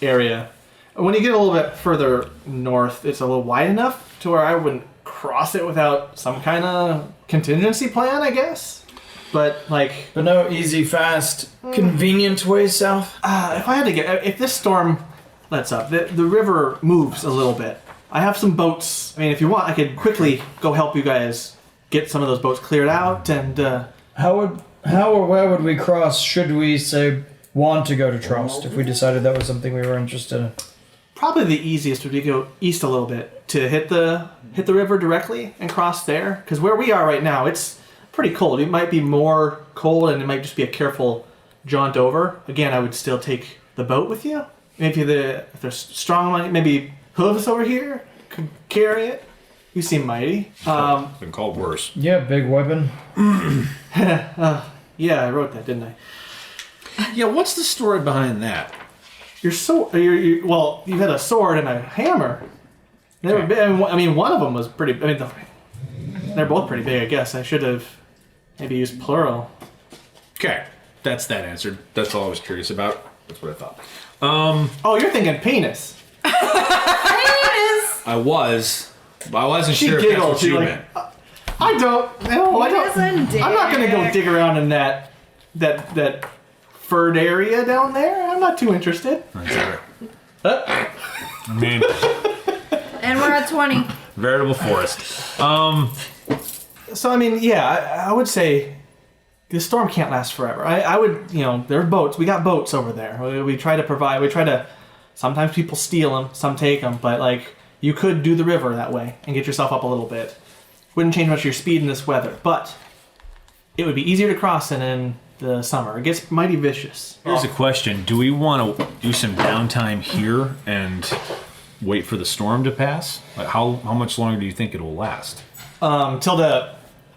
Speaker 4: area. When you get a little bit further north, it's a little wide enough to where I wouldn't cross it without some kind of contingency plan, I guess. But
Speaker 5: no easy, fast, convenient way south.
Speaker 4: if I had to get, if this storm lets up, the river moves a little bit. I have some boats. I mean, if you want, I could quickly go help you guys get some of those boats cleared out. And
Speaker 5: How or where would we cross? Should we say want to go to Trost if we decided that was something we were interested in?
Speaker 4: probably the easiest would be to go east a little bit to hit the river directly and cross there. Because where we are right now, it's pretty cold. It might be more cold, and it might just be a careful jaunt over. Again, I would still take the boat with you. Maybe if there's strong money, maybe hooves over here could carry it. You seem mighty.
Speaker 3: Been called worse.
Speaker 5: Yeah, big weapon.
Speaker 4: Yeah, I wrote that, didn't I?
Speaker 3: Yeah, what's the story behind that?
Speaker 4: Well, you had a sword and a hammer. I mean, one of them was pretty. I mean, they're both pretty big. I guess I should have maybe used plural.
Speaker 3: Okay, that's that answered. That's all I was curious about. That's what I thought.
Speaker 4: Oh, you're thinking penis.
Speaker 3: I wasn't
Speaker 4: She
Speaker 3: sure
Speaker 4: giggled.
Speaker 3: if that's what
Speaker 4: She's
Speaker 3: you
Speaker 4: like,
Speaker 3: meant.
Speaker 4: I don't. No, I don't.
Speaker 7: doesn't
Speaker 4: I'm not gonna go
Speaker 7: dare.
Speaker 4: dig around in that furred area down there. I'm not too interested.
Speaker 3: I mean,
Speaker 7: And we're at 20.
Speaker 3: veritable forest.
Speaker 4: So I mean, yeah, I would say this storm can't last forever. I would, there are boats. We got boats over there. We try to provide. We try to. Sometimes people steal them. Some take them. But like, you could do the river that way and get yourself up a little bit. Wouldn't change much of your speed in this weather, but it would be easier to cross than in the summer. It gets mighty vicious.
Speaker 3: Here's a question. Do we want to do some downtime here and wait for the storm to pass? Like how much longer do you think it will last?
Speaker 4: Tilde,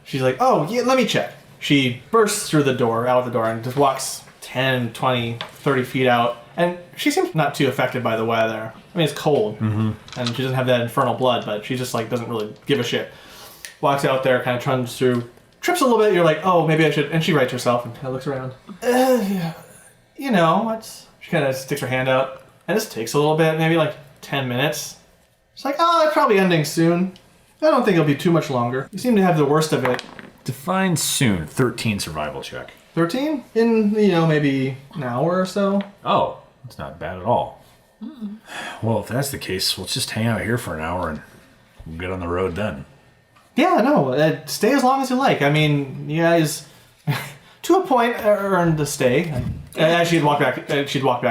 Speaker 4: she's like, oh, yeah, let me check. She bursts through the door, out of the door, and just walks 10, 20, 30 feet out. And she seems not too affected by the weather. I mean, it's cold, and she doesn't have that infernal blood, but she just, like, doesn't really give a shit. Walks out there, kind of trudges through, trips a little bit, you're like, oh, maybe I should, and she rights herself and kind of looks around. She kind of sticks her hand out, and this takes a little bit, maybe like 10 minutes. She's like, oh, it's probably ending soon. I don't think it'll be too much longer. You seem to have the worst of it.
Speaker 3: Define soon. 13 survival check.
Speaker 4: 13? In, maybe an hour or so?
Speaker 3: Oh, that's not bad at all. Well, if that's the case, let's just hang out here for an hour and we'll get on the road then.
Speaker 4: Yeah, no, stay as long as you like. I mean, you guys, to a point, earned the stay. And she'd walk back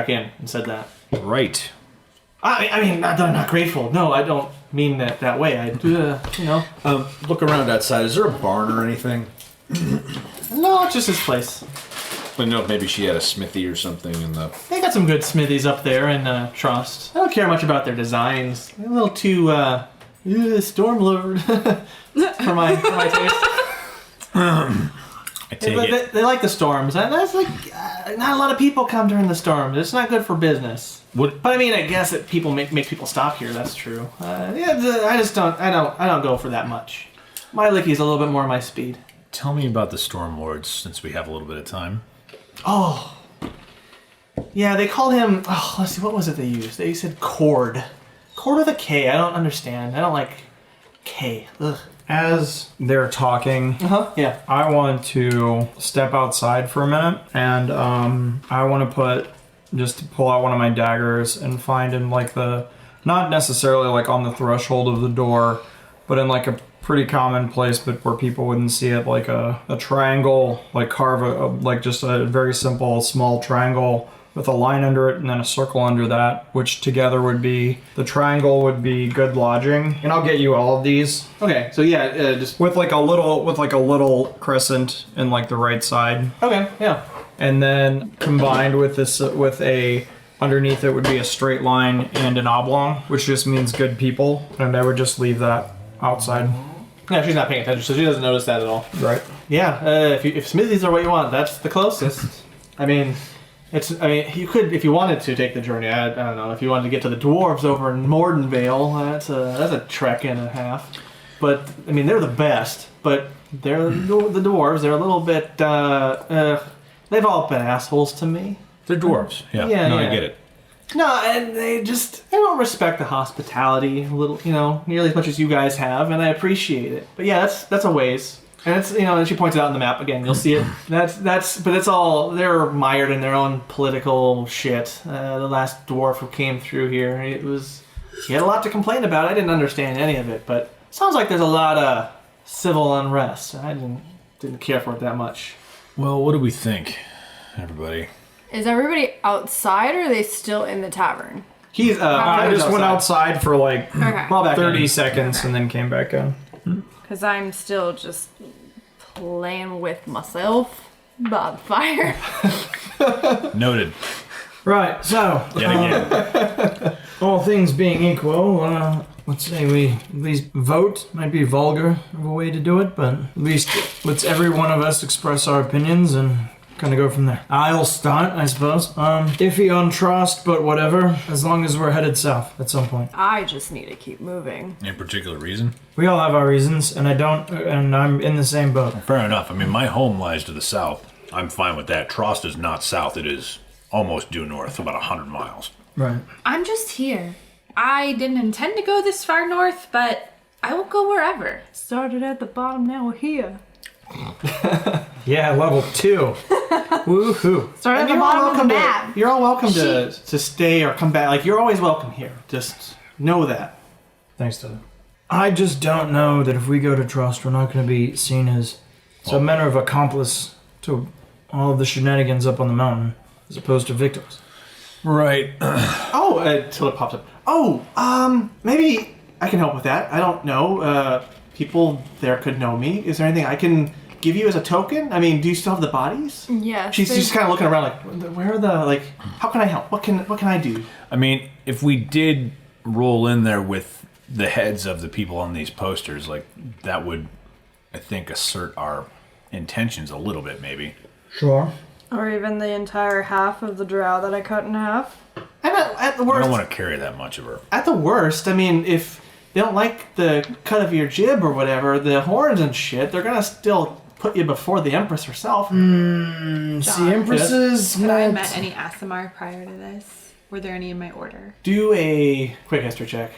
Speaker 4: in and said that.
Speaker 3: Right.
Speaker 4: I mean, not that I'm not grateful. No, I don't mean that way. I do,
Speaker 8: Look around outside. Is there a barn or anything?
Speaker 4: No, it's just his place.
Speaker 8: I know if maybe she had a smithy or something in the...
Speaker 4: They got some good smithies up there in Trost. I don't care much about their designs. They're a little too, Stormlord for my taste.
Speaker 3: I take it.
Speaker 4: They like the storms. And that's like, not a lot of people come during the storms. It's not good for business.
Speaker 3: What?
Speaker 4: But I mean, I guess that people make people stop here. That's true. I just don't. I don't go for that much. My licky's a little bit more my speed.
Speaker 3: Tell me about the Stormlords since we have a little bit of time.
Speaker 4: Oh, yeah. They called him. Oh, let's see. What was it they used? They said Cord. Cord with a K. I don't understand. I don't like K. Ugh.
Speaker 5: As they're talking,
Speaker 4: Yeah.
Speaker 5: I want to step outside for a minute, and I want to pull out one of my daggers and find in like not necessarily like on the threshold of the door, but in like a pretty common place, but where people wouldn't see it, like a triangle, like carve like just a very simple small triangle with a line under it and then a circle under that, which together would be, the triangle would be good lodging. And I'll get you all of these.
Speaker 4: Okay. So yeah, just
Speaker 5: With like a little crescent in like the right side.
Speaker 4: okay. Yeah.
Speaker 5: And then combined with this, underneath it would be a straight line and an oblong, which just means good people. And I would just leave that outside.
Speaker 4: No, she's not paying attention, so she doesn't notice that at all.
Speaker 5: Right.
Speaker 4: Yeah. If smithies are what you want, that's the closest. I mean, you could, if you wanted to, take the journey. I don't know, if you wanted to get to the dwarves over in Mordenvale, that's a trek and a half. But I mean, they're the best. But they're the dwarves. They're a little bit. They've all been assholes to me.
Speaker 3: They're dwarves. Yeah.
Speaker 4: Yeah,
Speaker 3: No,
Speaker 4: yeah.
Speaker 3: I get it.
Speaker 4: No, and they don't respect the hospitality a little, nearly as much as you guys have, and I appreciate it. But yeah, that's a ways. And it's, and she points it out on the map again. You'll see it. But it's all, they're mired in their own political shit. The last dwarf who came through here, he had a lot to complain about. I didn't understand any of it, but it sounds like there's a lot of civil unrest. I didn't care for it that much.
Speaker 3: Well, what do we think, everybody?
Speaker 7: Is everybody outside or are they still in the tavern?
Speaker 4: He's
Speaker 5: I just went outside for like
Speaker 7: Okay.
Speaker 4: Crawl back
Speaker 5: 30
Speaker 4: in.
Speaker 5: seconds and then came back in.
Speaker 7: Because I'm still just playing with myself by the fire.
Speaker 3: Noted.
Speaker 5: Right, so,
Speaker 3: Yet again.
Speaker 5: all things being equal, let's say we at least vote. Might be vulgar of a way to do it, but at least let's every one of us express our opinions and kind of go from there. I'll start, I suppose. Iffy on Trost, but whatever, as long as we're headed south at some point.
Speaker 7: I just need to keep moving.
Speaker 3: Any particular reason?
Speaker 5: We all have our reasons, and I'm in the same boat.
Speaker 3: Fair enough. I mean, my home lies to the south. I'm fine with that. Trost is not south. It is almost due north, about 100 miles.
Speaker 5: Right.
Speaker 6: I'm just here.
Speaker 1: I didn't intend to go this far north, but I will go wherever.
Speaker 7: Started at the bottom, now we're here.
Speaker 4: Yeah, level 2. Woohoo.
Speaker 7: Started at the bottom of the map.
Speaker 4: You're all welcome to stay or come back. Like, you're always welcome here. Just know that.
Speaker 5: Thanks, Tilde. I just don't know that if we go to Trost, we're not going to be seen as some manner of accomplice to all of the shenanigans up on the mountain, as opposed to victims.
Speaker 3: Right.
Speaker 4: Tilde pops up. Maybe I can help with that. I don't know. People there could know me. Is there anything I can give you as a token? I mean, do you still have the bodies?
Speaker 7: Yes.
Speaker 4: She's just kind of looking around like, where are the, like, how can I help? What can I do?
Speaker 3: I mean, if we did roll in there with the heads of the people on these posters, like, that would, I think, assert our intentions a little bit, maybe.
Speaker 5: Sure.
Speaker 7: Or even the entire half of the drow that I cut in half.
Speaker 4: And at the worst,
Speaker 3: I don't want to carry that much of her.
Speaker 4: At the worst, I mean, if they don't like the cut of your jib or whatever, the horns and shit, they're gonna still put you before the Empress herself.
Speaker 5: See, Empresses...
Speaker 1: Have I met any Aasimar prior to this? Were there any in my order?
Speaker 4: Do a quick history check.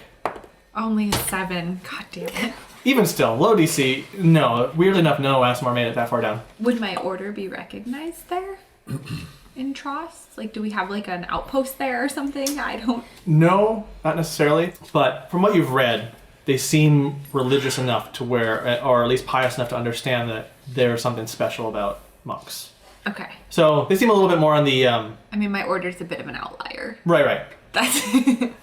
Speaker 1: Only a 7. God damn it.
Speaker 4: Even still, low DC, no. Weirdly enough, no Aasimar made it that far down.
Speaker 1: Would my order be recognized there? In Trost? Like, do we have, like, an outpost there or something? I don't...
Speaker 4: No, not necessarily. But from what you've read, they seem religious enough to where, or at least pious enough to understand that there's something special about monks.
Speaker 1: Okay.
Speaker 4: So they seem a little bit more on the...
Speaker 1: I mean, my order's a bit of an outlier.
Speaker 4: Right.
Speaker 1: That's...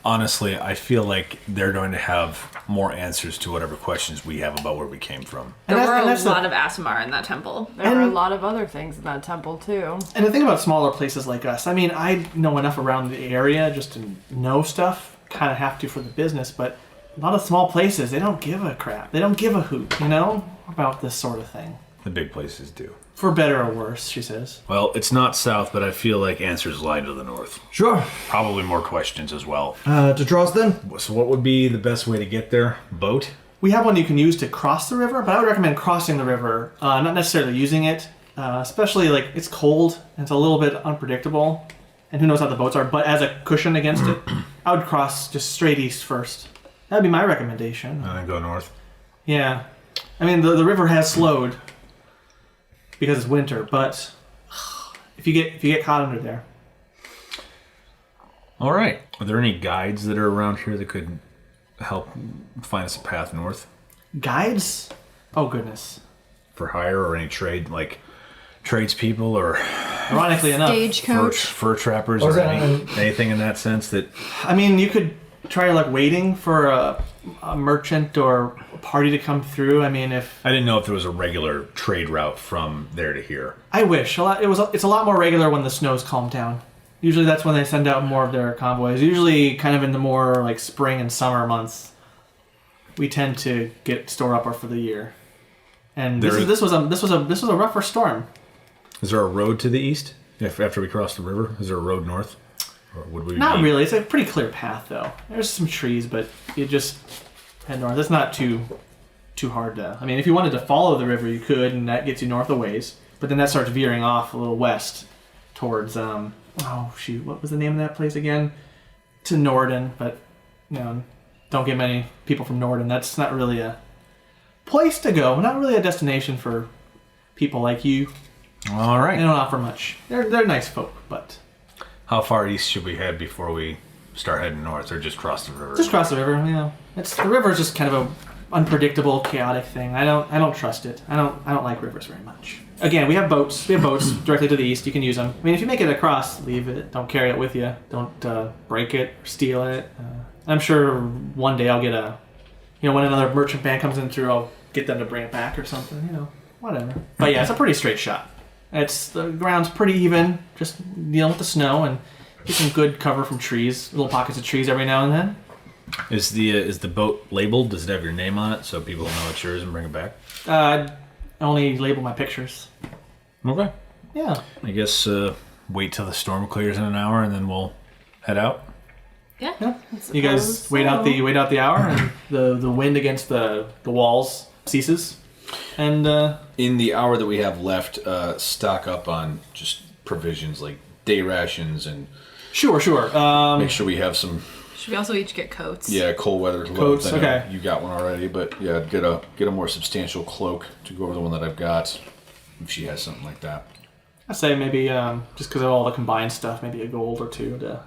Speaker 3: Honestly, I feel like they're going to have more answers to whatever questions we have about where we came from.
Speaker 1: There were a lot of Aasimar in that temple.
Speaker 7: There were a lot of other things in that temple, too.
Speaker 4: And the thing about smaller places like us, I mean, I know enough around the area just to know stuff. Kind of have to for the business, but a lot of small places, they don't give a crap. They don't give a hoot, about this sort of thing.
Speaker 3: The big places do.
Speaker 4: For better or worse, she says.
Speaker 3: Well, it's not south, but I feel like answers lie to the north.
Speaker 5: Sure.
Speaker 3: Probably more questions as well.
Speaker 5: To Trost, then?
Speaker 3: So what would be the best way to get there? Boat?
Speaker 4: We have one you can use to cross the river, but I would recommend crossing the river, not necessarily using it. Especially, like, it's cold, and it's a little bit unpredictable, and who knows how the boats are, but as a cushion against it, I would cross just straight east first. That'd be my recommendation.
Speaker 3: And then go north?
Speaker 4: Yeah. I mean, the river has slowed because it's winter, but if you get caught under there.
Speaker 3: All right. Are there any guides that are around here that could help find us a path north?
Speaker 4: Guides? Oh, goodness.
Speaker 3: For hire or any trade, like tradespeople or...
Speaker 4: Ironically enough.
Speaker 7: Stagecoach.
Speaker 3: Fur trappers or anything in that sense that...
Speaker 4: I mean, you could try, like, waiting for a merchant or a party to come through. I mean, if...
Speaker 3: I didn't know if there was a regular trade route from there to here.
Speaker 4: I wish. It's a lot more regular when the snow's calmed down. Usually that's when they send out more of their convoys. Usually kind of in the more, like, spring and summer months, we tend to get store upper for the year. And this was a rougher storm.
Speaker 3: Is there a road to the east after we cross the river? Is there a road north? Or would we
Speaker 4: Not really. It's a pretty clear path, though. There's some trees, but you just head north. It's not too hard to... I mean, if you wanted to follow the river, you could, and that gets you north a ways. But then that starts veering off a little west towards... what was the name of that place again? To Norden, but, don't get many people from Norden. That's not really a place to go. Not really a destination for people like you.
Speaker 3: All right.
Speaker 4: They don't offer much. They're nice folk, but...
Speaker 3: How far east should we head before we start heading north, or just cross the river?
Speaker 4: Just cross the river, the river is just kind of a unpredictable, chaotic thing. I don't trust it. I don't like rivers very much. Again, we have boats. We have boats directly to the east. You can use them. I mean, if you make it across, leave it. Don't carry it with you. Don't break it or steal it. I'm sure one day I'll get when another merchant band comes in through, I'll get them to bring it back or something. Whatever. But yeah, it's a pretty straight shot. The ground's pretty even, just dealing with the snow and get some good cover from trees, little pockets of trees every now and then.
Speaker 3: Is the boat labeled? Does it have your name on it so people know it's yours and bring it back?
Speaker 4: I only label my pictures.
Speaker 3: Okay.
Speaker 4: Yeah.
Speaker 3: I guess wait till the storm clears in an hour and then we'll head out.
Speaker 1: Yeah.
Speaker 4: You guys wait out the hour and the wind against the walls ceases. And
Speaker 8: in the hour that we have left, stock up on just provisions like day rations and
Speaker 4: sure.
Speaker 8: make sure we have some
Speaker 7: Should we also each get coats?
Speaker 8: Yeah, cold weather
Speaker 4: Coats,
Speaker 8: gloves. I know
Speaker 4: okay.
Speaker 8: You got one already, but yeah, get a more substantial cloak to go over the one that I've got. If she has something like that.
Speaker 4: I'd say maybe just because of all the combined stuff, maybe a gold or two to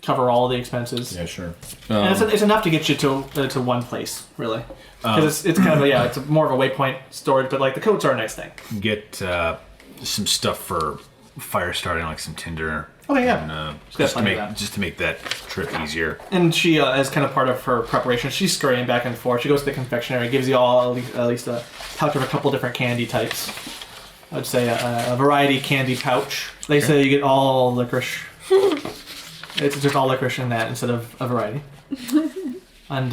Speaker 4: cover all the expenses.
Speaker 8: Yeah, sure.
Speaker 4: And it's enough to get you to one place, really. Because it's kind of it's more of a waypoint storage, but like the coats are a nice thing.
Speaker 3: Get some stuff for fire starting, like some tinder.
Speaker 4: Okay, yeah.
Speaker 3: And,
Speaker 4: Definitely
Speaker 3: just to make that trip easier.
Speaker 4: And she, as kind of part of her preparation, she's scurrying back and forth. She goes to the confectionery, gives you all at least a pouch of a couple different candy types. I would say a variety candy pouch. They say you get all licorice. It's just all licorice in that instead of a variety. And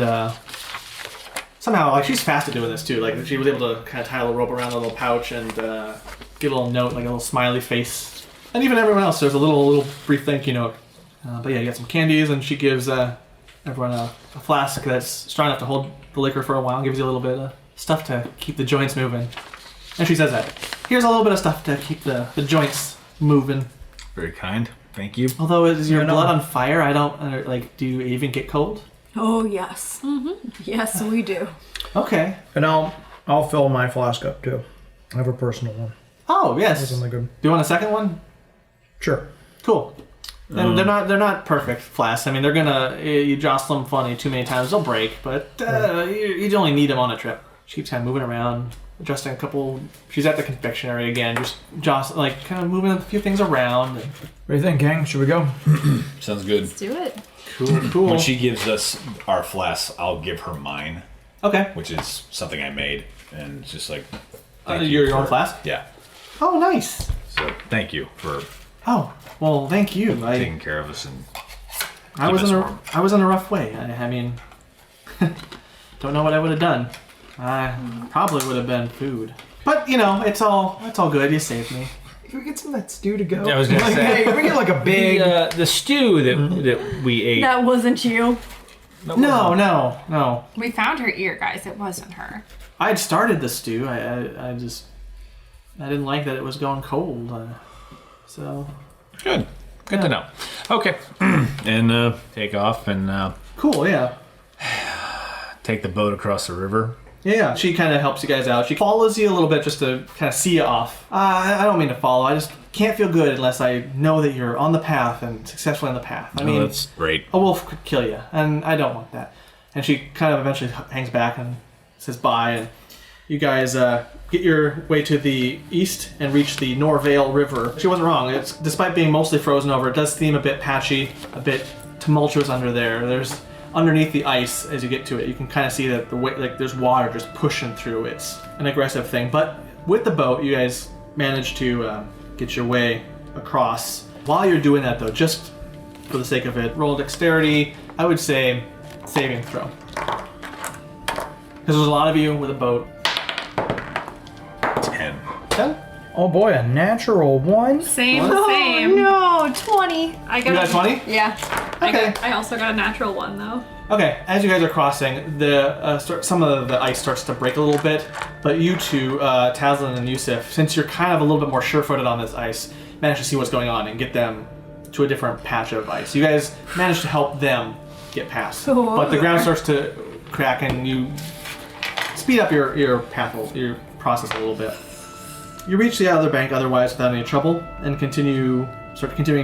Speaker 4: somehow, like, she's fast at doing this too. Like, she was able to kind of tie a little rope around the little pouch and get a little note, like a little smiley face. And even everyone else, there's a little brief thank you note. But yeah, you got some candies, and she gives everyone a flask that's strong enough to hold the liquor for a while. Gives you a little bit of stuff to keep the joints moving. And she says that. Here's a little bit of stuff to keep the joints moving.
Speaker 3: Very kind. Thank you.
Speaker 4: Although, is your blood on fire? I don't, do you even get cold?
Speaker 7: Oh, yes. Mm-hmm. Yes, we do.
Speaker 4: Okay.
Speaker 5: And I'll fill my flask up too. I have a personal one.
Speaker 4: Oh, yes.
Speaker 5: That's something good.
Speaker 4: Do you want a second one?
Speaker 5: Sure.
Speaker 4: Cool. And they're not perfect flasks. I mean, they're gonna, you jostle them funny too many times, they'll break, but you only need them on a trip. She keeps kind of moving around, adjusting a couple. She's at the confectionery again, just kind of moving a few things around.
Speaker 5: What do you think, gang? Should we go?
Speaker 8: Sounds good.
Speaker 7: Let's do it.
Speaker 4: Cool.
Speaker 3: When she gives us our flasks, I'll give her mine,
Speaker 4: Okay.
Speaker 3: which is something I made, and it's just like
Speaker 4: Your own flask?
Speaker 3: Yeah.
Speaker 4: Oh, nice.
Speaker 3: So thank you for
Speaker 4: Oh, well, thank you.
Speaker 3: taking care of us and
Speaker 4: I was in a rough way. I mean, don't know what I would have done. I probably would have been food. But it's all good. You saved me.
Speaker 5: Can we get some of that stew to go?
Speaker 3: I was gonna say,
Speaker 5: hey, can we get like a big...
Speaker 3: the stew that we ate.
Speaker 7: That wasn't you.
Speaker 4: No.
Speaker 6: We found her ear, guys. It wasn't her.
Speaker 4: I had started the stew. I didn't like that it was going cold. So
Speaker 3: Good to know. Okay, and take off and
Speaker 4: cool. Yeah.
Speaker 3: take the boat across the river.
Speaker 4: Yeah. She kind of helps you guys out. She follows you a little bit just to kind of see you off. I don't mean to follow. I just can't feel good unless I know that you're on the path and successfully on the path. I mean,
Speaker 3: That's great.
Speaker 4: a wolf could kill you, and I don't want that. And she kind of eventually hangs back and says bye, and you guys get your way to the east and reach the Norvale River. She wasn't wrong. Despite being mostly frozen over, it does seem a bit patchy, a bit tumultuous under there. There's underneath the ice as you get to it. You can kind of see that there's water just pushing through. It's an aggressive thing. But with the boat, you guys manage to get your way across. While you're doing that, though, just for the sake of it, roll dexterity. I would say saving throw. Because there's a lot of you with a boat.
Speaker 3: 10.
Speaker 4: 10?
Speaker 5: Oh boy, a natural one.
Speaker 6: Same.
Speaker 7: No, 20. I got
Speaker 4: You got 20?
Speaker 7: Yeah.
Speaker 4: Okay.
Speaker 7: I also got a natural one, though.
Speaker 4: Okay, as you guys are crossing, some of the ice starts to break a little bit, but you two, Tazlin and Yusuf, since you're kind of a little bit more sure-footed on this ice, manage to see what's going on and get them to a different patch of ice. You guys manage to help them get past, but the ground starts to crack and you speed up your process a little bit. You reach the other bank otherwise without any trouble and continuing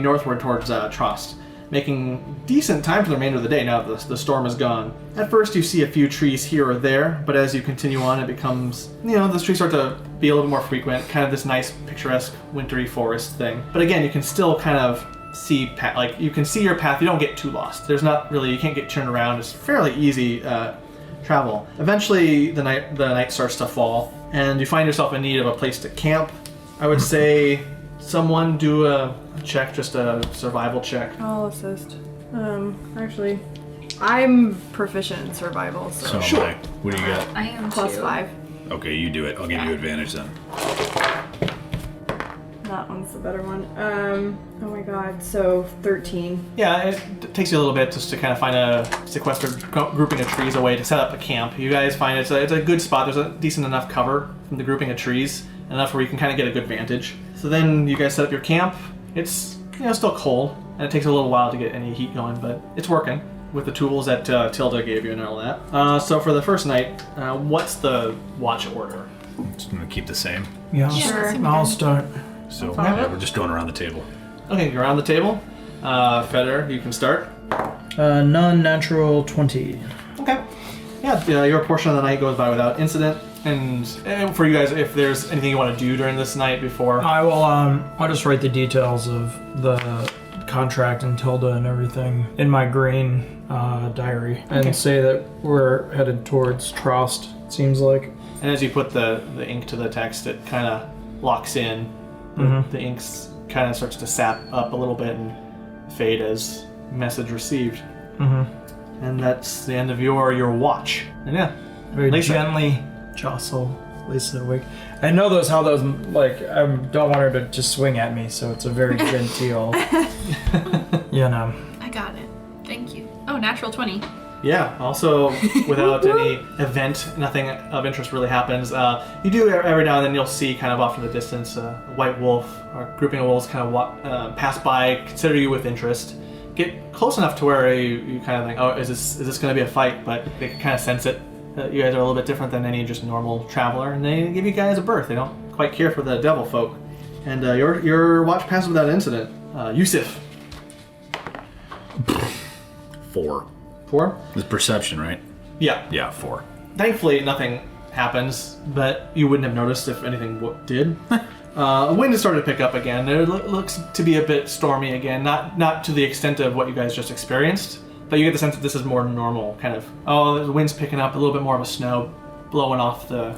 Speaker 4: northward towards Trost, making decent time for the remainder of the day now that the storm is gone. At first you see a few trees here or there, but as you continue on it becomes, the trees start to be a little bit more frequent, kind of this nice picturesque wintry forest thing. But again, you can still kind of see, you can see your path, you don't get too lost. There's not really, you can't get turned around, it's fairly easy travel. Eventually the night starts to fall and you find yourself in need of a place to camp. I would say someone do a check, just a survival check.
Speaker 7: I'll assist. Actually, I'm proficient in survival, so.
Speaker 3: So sure. What do you got?
Speaker 6: I am
Speaker 7: Plus
Speaker 6: too.
Speaker 7: 5.
Speaker 3: Okay, you do it. I'll give you advantage then.
Speaker 7: That one's the better one. Oh my god, so 13.
Speaker 4: Yeah, it takes you a little bit just to kind of find a sequestered grouping of trees away to set up a camp. You guys find it's a good spot. There's a decent enough cover from the grouping of trees, enough where you can kind of get a good vantage. So then you guys set up your camp. It's still cold, and it takes a little while to get any heat going, but it's working. with the tools that Tilde gave you and all that. So for the first night, what's the watch order?
Speaker 3: Just gonna keep the same.
Speaker 5: Yeah,
Speaker 6: Sure.
Speaker 5: I'll start.
Speaker 3: So yeah, we're just going around the table.
Speaker 4: Okay, around the table. Feder, you can start.
Speaker 5: Non-natural 20.
Speaker 4: Okay. Yeah, your portion of the night goes by without incident. And for you guys, if there's anything you want to do during this night before...
Speaker 5: I will, I'll just write the details of the contract and Tilde and everything in my green diary. And say that we're headed towards Trost, it seems like.
Speaker 4: And as you put the ink to the text, it kind of locks in.
Speaker 5: Mm-hmm.
Speaker 4: The ink kind of starts to sap up a little bit and fade as message received.
Speaker 5: Mm-hmm.
Speaker 4: And that's the end of your watch. And yeah,
Speaker 5: Very
Speaker 4: Lisa.
Speaker 5: gently jostle Lisa awake. I know how those, like, I don't want her to just swing at me, so it's a very genteel, you know.
Speaker 6: I got it. Thank you. Oh, natural 20.
Speaker 4: Yeah, also without any event, nothing of interest really happens. You do every now and then you'll see kind of off in the distance a white wolf or a grouping of wolves kind of pass by, consider you with interest. Get close enough to where you kind of think, oh, is this going to be a fight? But they can kind of sense it. You guys are a little bit different than any just normal traveler, and they give you guys a berth. They don't quite care for the devil folk. And your watch passes without incident. Yusuf.
Speaker 3: 4.
Speaker 4: 4?
Speaker 3: It's perception, right?
Speaker 4: Yeah.
Speaker 3: Yeah, 4.
Speaker 4: Thankfully, nothing happens, but you wouldn't have noticed if anything did. Wind has started to pick up again. It looks to be a bit stormy again, not to the extent of what you guys just experienced, but you get the sense that this is more normal, kind of, oh, the wind's picking up, a little bit more of a snow blowing off the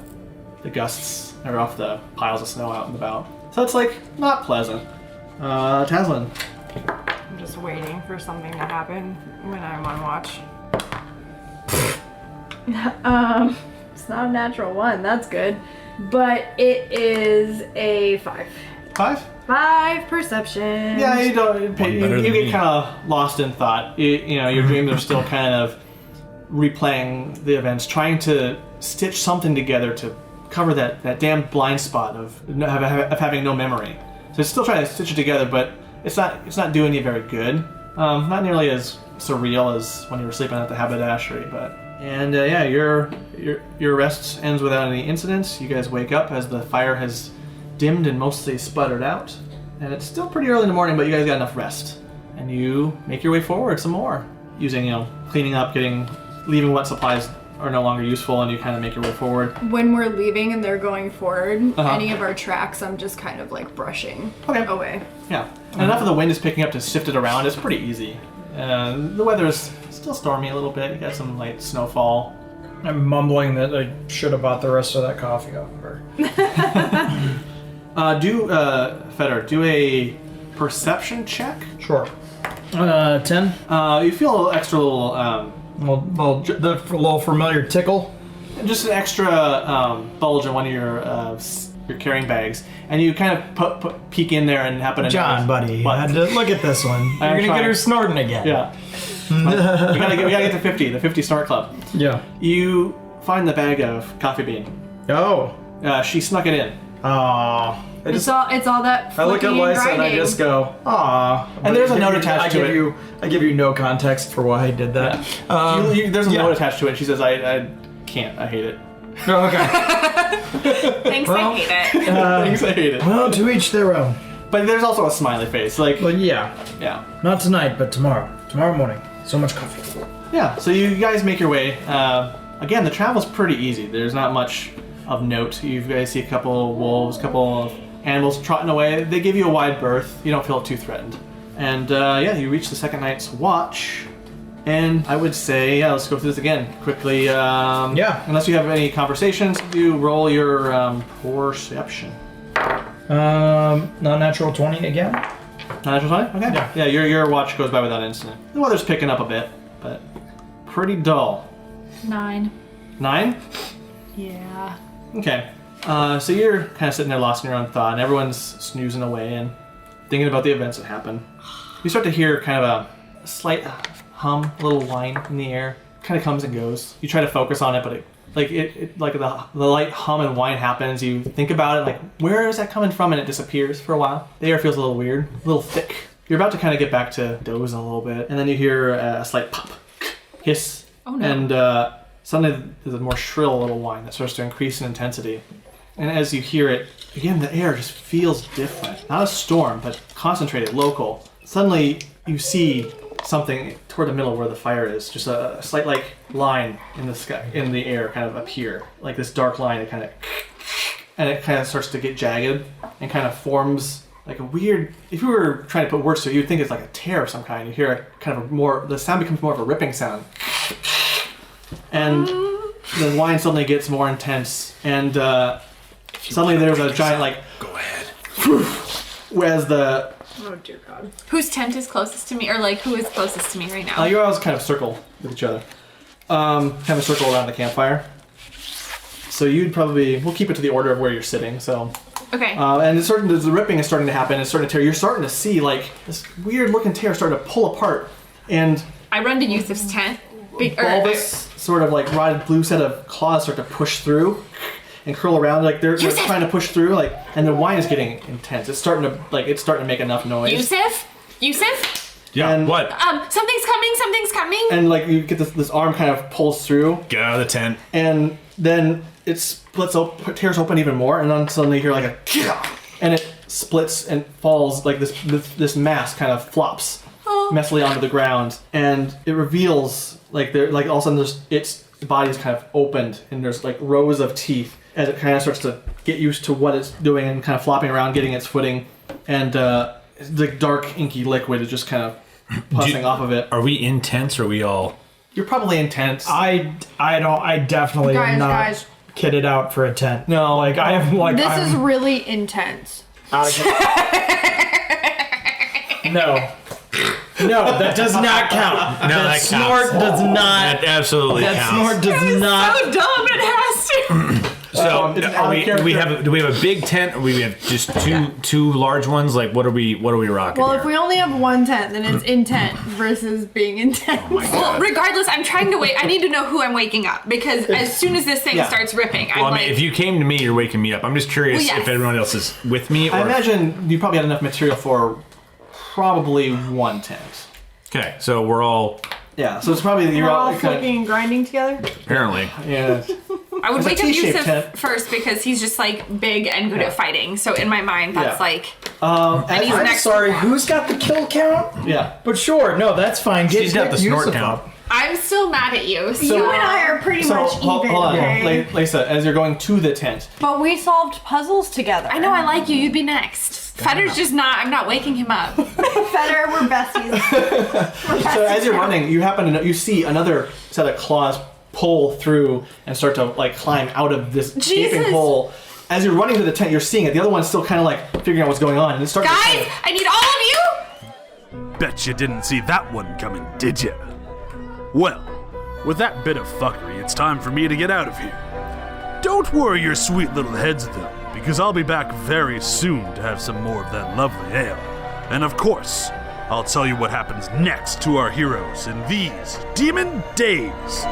Speaker 4: gusts, or off the piles of snow out and about. So it's like, not pleasant. Taslin.
Speaker 7: I'm just waiting for something to happen when I'm on watch. It's not a natural 1, that's good. But it is a 5.
Speaker 4: 5?
Speaker 7: 5 perception.
Speaker 4: Yeah, you don't.
Speaker 3: better
Speaker 4: You
Speaker 3: than
Speaker 4: get
Speaker 3: me.
Speaker 4: kind of lost in thought. Your dreams are still kind of replaying the events, trying to stitch something together to cover that damn blind spot of having no memory. So it's still trying to stitch it together, but it's not doing you very good. Not nearly as surreal as when you were sleeping at the haberdashery, but. And your rest ends without any incidents. You guys wake up as the fire has dimmed and mostly sputtered out. And it's still pretty early in the morning, but you guys got enough rest. And you make your way forward some more. Using, cleaning up, leaving what supplies are no longer useful, and you kind of make your way forward.
Speaker 7: When we're leaving and they're going forward, any of our tracks, I'm just kind of like brushing away.
Speaker 4: Yeah. And enough of the wind is picking up to sift it around. It's pretty easy. The weather is still stormy a little bit. You got some light snowfall.
Speaker 5: I'm mumbling that I should have bought the rest of that coffee off of her.
Speaker 4: Feder, do a perception check.
Speaker 5: Sure. 10?
Speaker 4: You feel extra little,
Speaker 5: The little familiar tickle.
Speaker 4: just an extra bulge in one of your carrying bags, and you kind of peek in there and happen to
Speaker 5: John,
Speaker 4: notice-
Speaker 5: buddy,
Speaker 4: What?
Speaker 5: I had to look at this one. You're gonna
Speaker 4: trying.
Speaker 5: get her snorting again.
Speaker 4: Yeah. we gotta get to 50, the 50 snort club.
Speaker 5: Yeah.
Speaker 4: You find the bag of coffee bean.
Speaker 5: Oh.
Speaker 4: She snuck it in.
Speaker 5: Aw.
Speaker 7: It's all that
Speaker 5: I look at
Speaker 7: flicking and
Speaker 5: Lysa and I
Speaker 7: grinding.
Speaker 5: just go, aw.
Speaker 4: And there's a note attached to it.
Speaker 5: I give you no context for why I did that.
Speaker 4: There's a
Speaker 5: yeah.
Speaker 4: note attached to it, and she says, I can't, I hate it.
Speaker 5: Oh, okay.
Speaker 6: Thanks, I hate it.
Speaker 4: Thanks, I hate it.
Speaker 5: Well, to each their own.
Speaker 4: But there's also a smiley face, like,
Speaker 5: Well, yeah.
Speaker 4: yeah.
Speaker 5: Not tonight, but tomorrow. Tomorrow morning. So much coffee.
Speaker 4: Yeah, so you guys make your way. Again, the travel's pretty easy. There's not much of note. You guys see a couple of wolves, a couple of animals trotting away. They give you a wide berth. You don't feel too threatened. And you reach the second night's watch. And I would say, let's go through this again quickly. Unless you have any conversations, you roll your perception.
Speaker 5: Non-natural 20 again?
Speaker 4: Non-natural 20? Okay. Yeah, your watch goes by without incident. The weather's picking up a bit, but pretty dull.
Speaker 6: 9.
Speaker 4: 9?
Speaker 6: Yeah.
Speaker 4: Okay. So you're kind of sitting there lost in your own thought, and everyone's snoozing away and thinking about the events that happen. You start to hear kind of a slight hum, a little whine in the air. Kind of comes and goes. You try to focus on it, but the light hum and whine happens. You think about it, like, where is that coming from? And it disappears for a while. The air feels a little weird, a little thick. You're about to kind of get back to dozing a little bit, and then you hear a slight pop. hiss.
Speaker 1: Oh, no.
Speaker 4: And suddenly there's a more shrill little whine that starts to increase in intensity. And as you hear it, again, the air just feels different. Not a storm, but concentrated, local. Suddenly you see something toward the middle where the fire is. Just a slight line in the sky, in the air, kind of appear. Like this dark line, it kind of starts to get jagged and kind of forms like a weird. If you were trying to put words to it, you'd think it's like a tear of some kind. You hear it kind of the sound becomes more of a ripping sound, and the whine suddenly gets more intense, and suddenly there's a giant
Speaker 8: Go ahead.
Speaker 4: Whereas the
Speaker 7: Oh dear God.
Speaker 1: Whose tent is closest to me, or who is closest to me right now?
Speaker 4: you always kind of circle with each other, kind of circle around the campfire. So we'll keep it to the order of where you're sitting. So.
Speaker 1: Okay.
Speaker 4: And the ripping is starting to happen. It's starting to tear. You're starting to see this weird looking tear starting to pull apart. And
Speaker 1: I run to Yusuf's tent.
Speaker 4: bulbous, sort of rotted blue set of claws start to push through and curl around. They're trying to push through. And the whine is getting intense. It's starting to make enough noise.
Speaker 1: Yusuf.
Speaker 8: Yeah.
Speaker 4: And-
Speaker 8: what?
Speaker 1: Something's coming.
Speaker 4: And you get this arm kind of pulls through.
Speaker 8: Get out of the tent.
Speaker 4: And then it splits open, tears open even more, and then suddenly you hear and it splits and falls this mass kind of flops messily onto the ground, and it reveals all of a sudden its body's kind of opened, and there's rows of teeth as it kind of starts to get used to what it's doing and kind of flopping around, getting its footing, and the dark inky liquid is just kind of pussing off of it.
Speaker 8: Are we in tents or are we all?
Speaker 4: You're probably intense.
Speaker 5: I definitely am not
Speaker 7: Guys.
Speaker 5: kitted out for a tent.
Speaker 4: No,
Speaker 5: I am
Speaker 7: This is really intense.
Speaker 5: out of No, that does not count.
Speaker 8: No, that
Speaker 5: snort
Speaker 8: counts.
Speaker 5: does not.
Speaker 8: That absolutely
Speaker 5: That
Speaker 8: counts.
Speaker 5: snort does not.
Speaker 1: So dumb, it has to.
Speaker 8: So
Speaker 4: It's out of
Speaker 8: do we
Speaker 4: character.
Speaker 8: have a big tent or we have just two large ones? What are we rocking?
Speaker 7: Well,
Speaker 8: here?
Speaker 7: if we only have one tent, then it's intent versus being intense.
Speaker 1: Well, regardless, I'm trying to wait. I need to know who I'm waking up, because as soon as this thing
Speaker 4: Yeah.
Speaker 1: starts ripping, I'm
Speaker 8: Well, I mean, if you came to me, you're waking me up. I'm just curious
Speaker 1: Well, yes.
Speaker 8: if everyone else is with me. Or...
Speaker 4: I imagine you probably had enough material for probably one tent.
Speaker 8: Okay, so we're all
Speaker 4: Yeah, so it's probably
Speaker 7: We're all flicking and grinding together.
Speaker 8: apparently.
Speaker 4: Yeah.
Speaker 1: I would
Speaker 4: It's a
Speaker 1: wake up
Speaker 4: T-shaped
Speaker 1: Yusuf
Speaker 4: tent.
Speaker 1: first, because he's just big and good at fighting. So in my mind, that's
Speaker 4: Yeah.
Speaker 1: he's
Speaker 5: I'm
Speaker 1: next.
Speaker 5: sorry, who's got the kill count?
Speaker 4: Yeah.
Speaker 5: But sure, no, that's fine.
Speaker 8: She's got the snort
Speaker 5: Yusuf
Speaker 8: count.
Speaker 5: up.
Speaker 1: I'm still mad at you. So
Speaker 7: You and I are pretty
Speaker 4: So
Speaker 7: much
Speaker 4: hold
Speaker 7: even,
Speaker 4: on,
Speaker 7: okay?
Speaker 4: Lisa. As you're going to the tent,
Speaker 7: But we solved puzzles together.
Speaker 1: I know I like you. You'd be next. Fetter's just not. I'm not waking him up.
Speaker 7: Fetter, we're besties.
Speaker 4: so as you're running, you see another set of claws pull through and start to climb out of this gaping
Speaker 1: Jesus.
Speaker 4: hole. As you're running to the tent, you're seeing it. The other one's still kind of figuring out what's going on, and it starts.
Speaker 1: Guys, I need all of you.
Speaker 2: Bet you didn't see that one coming, did ya? Well, with that bit of fuckery, it's time for me to get out of here. Don't worry your sweet little heads, though, because I'll be back very soon to have some more of that lovely ale. And of course, I'll tell you what happens next to our heroes in these Demon Days.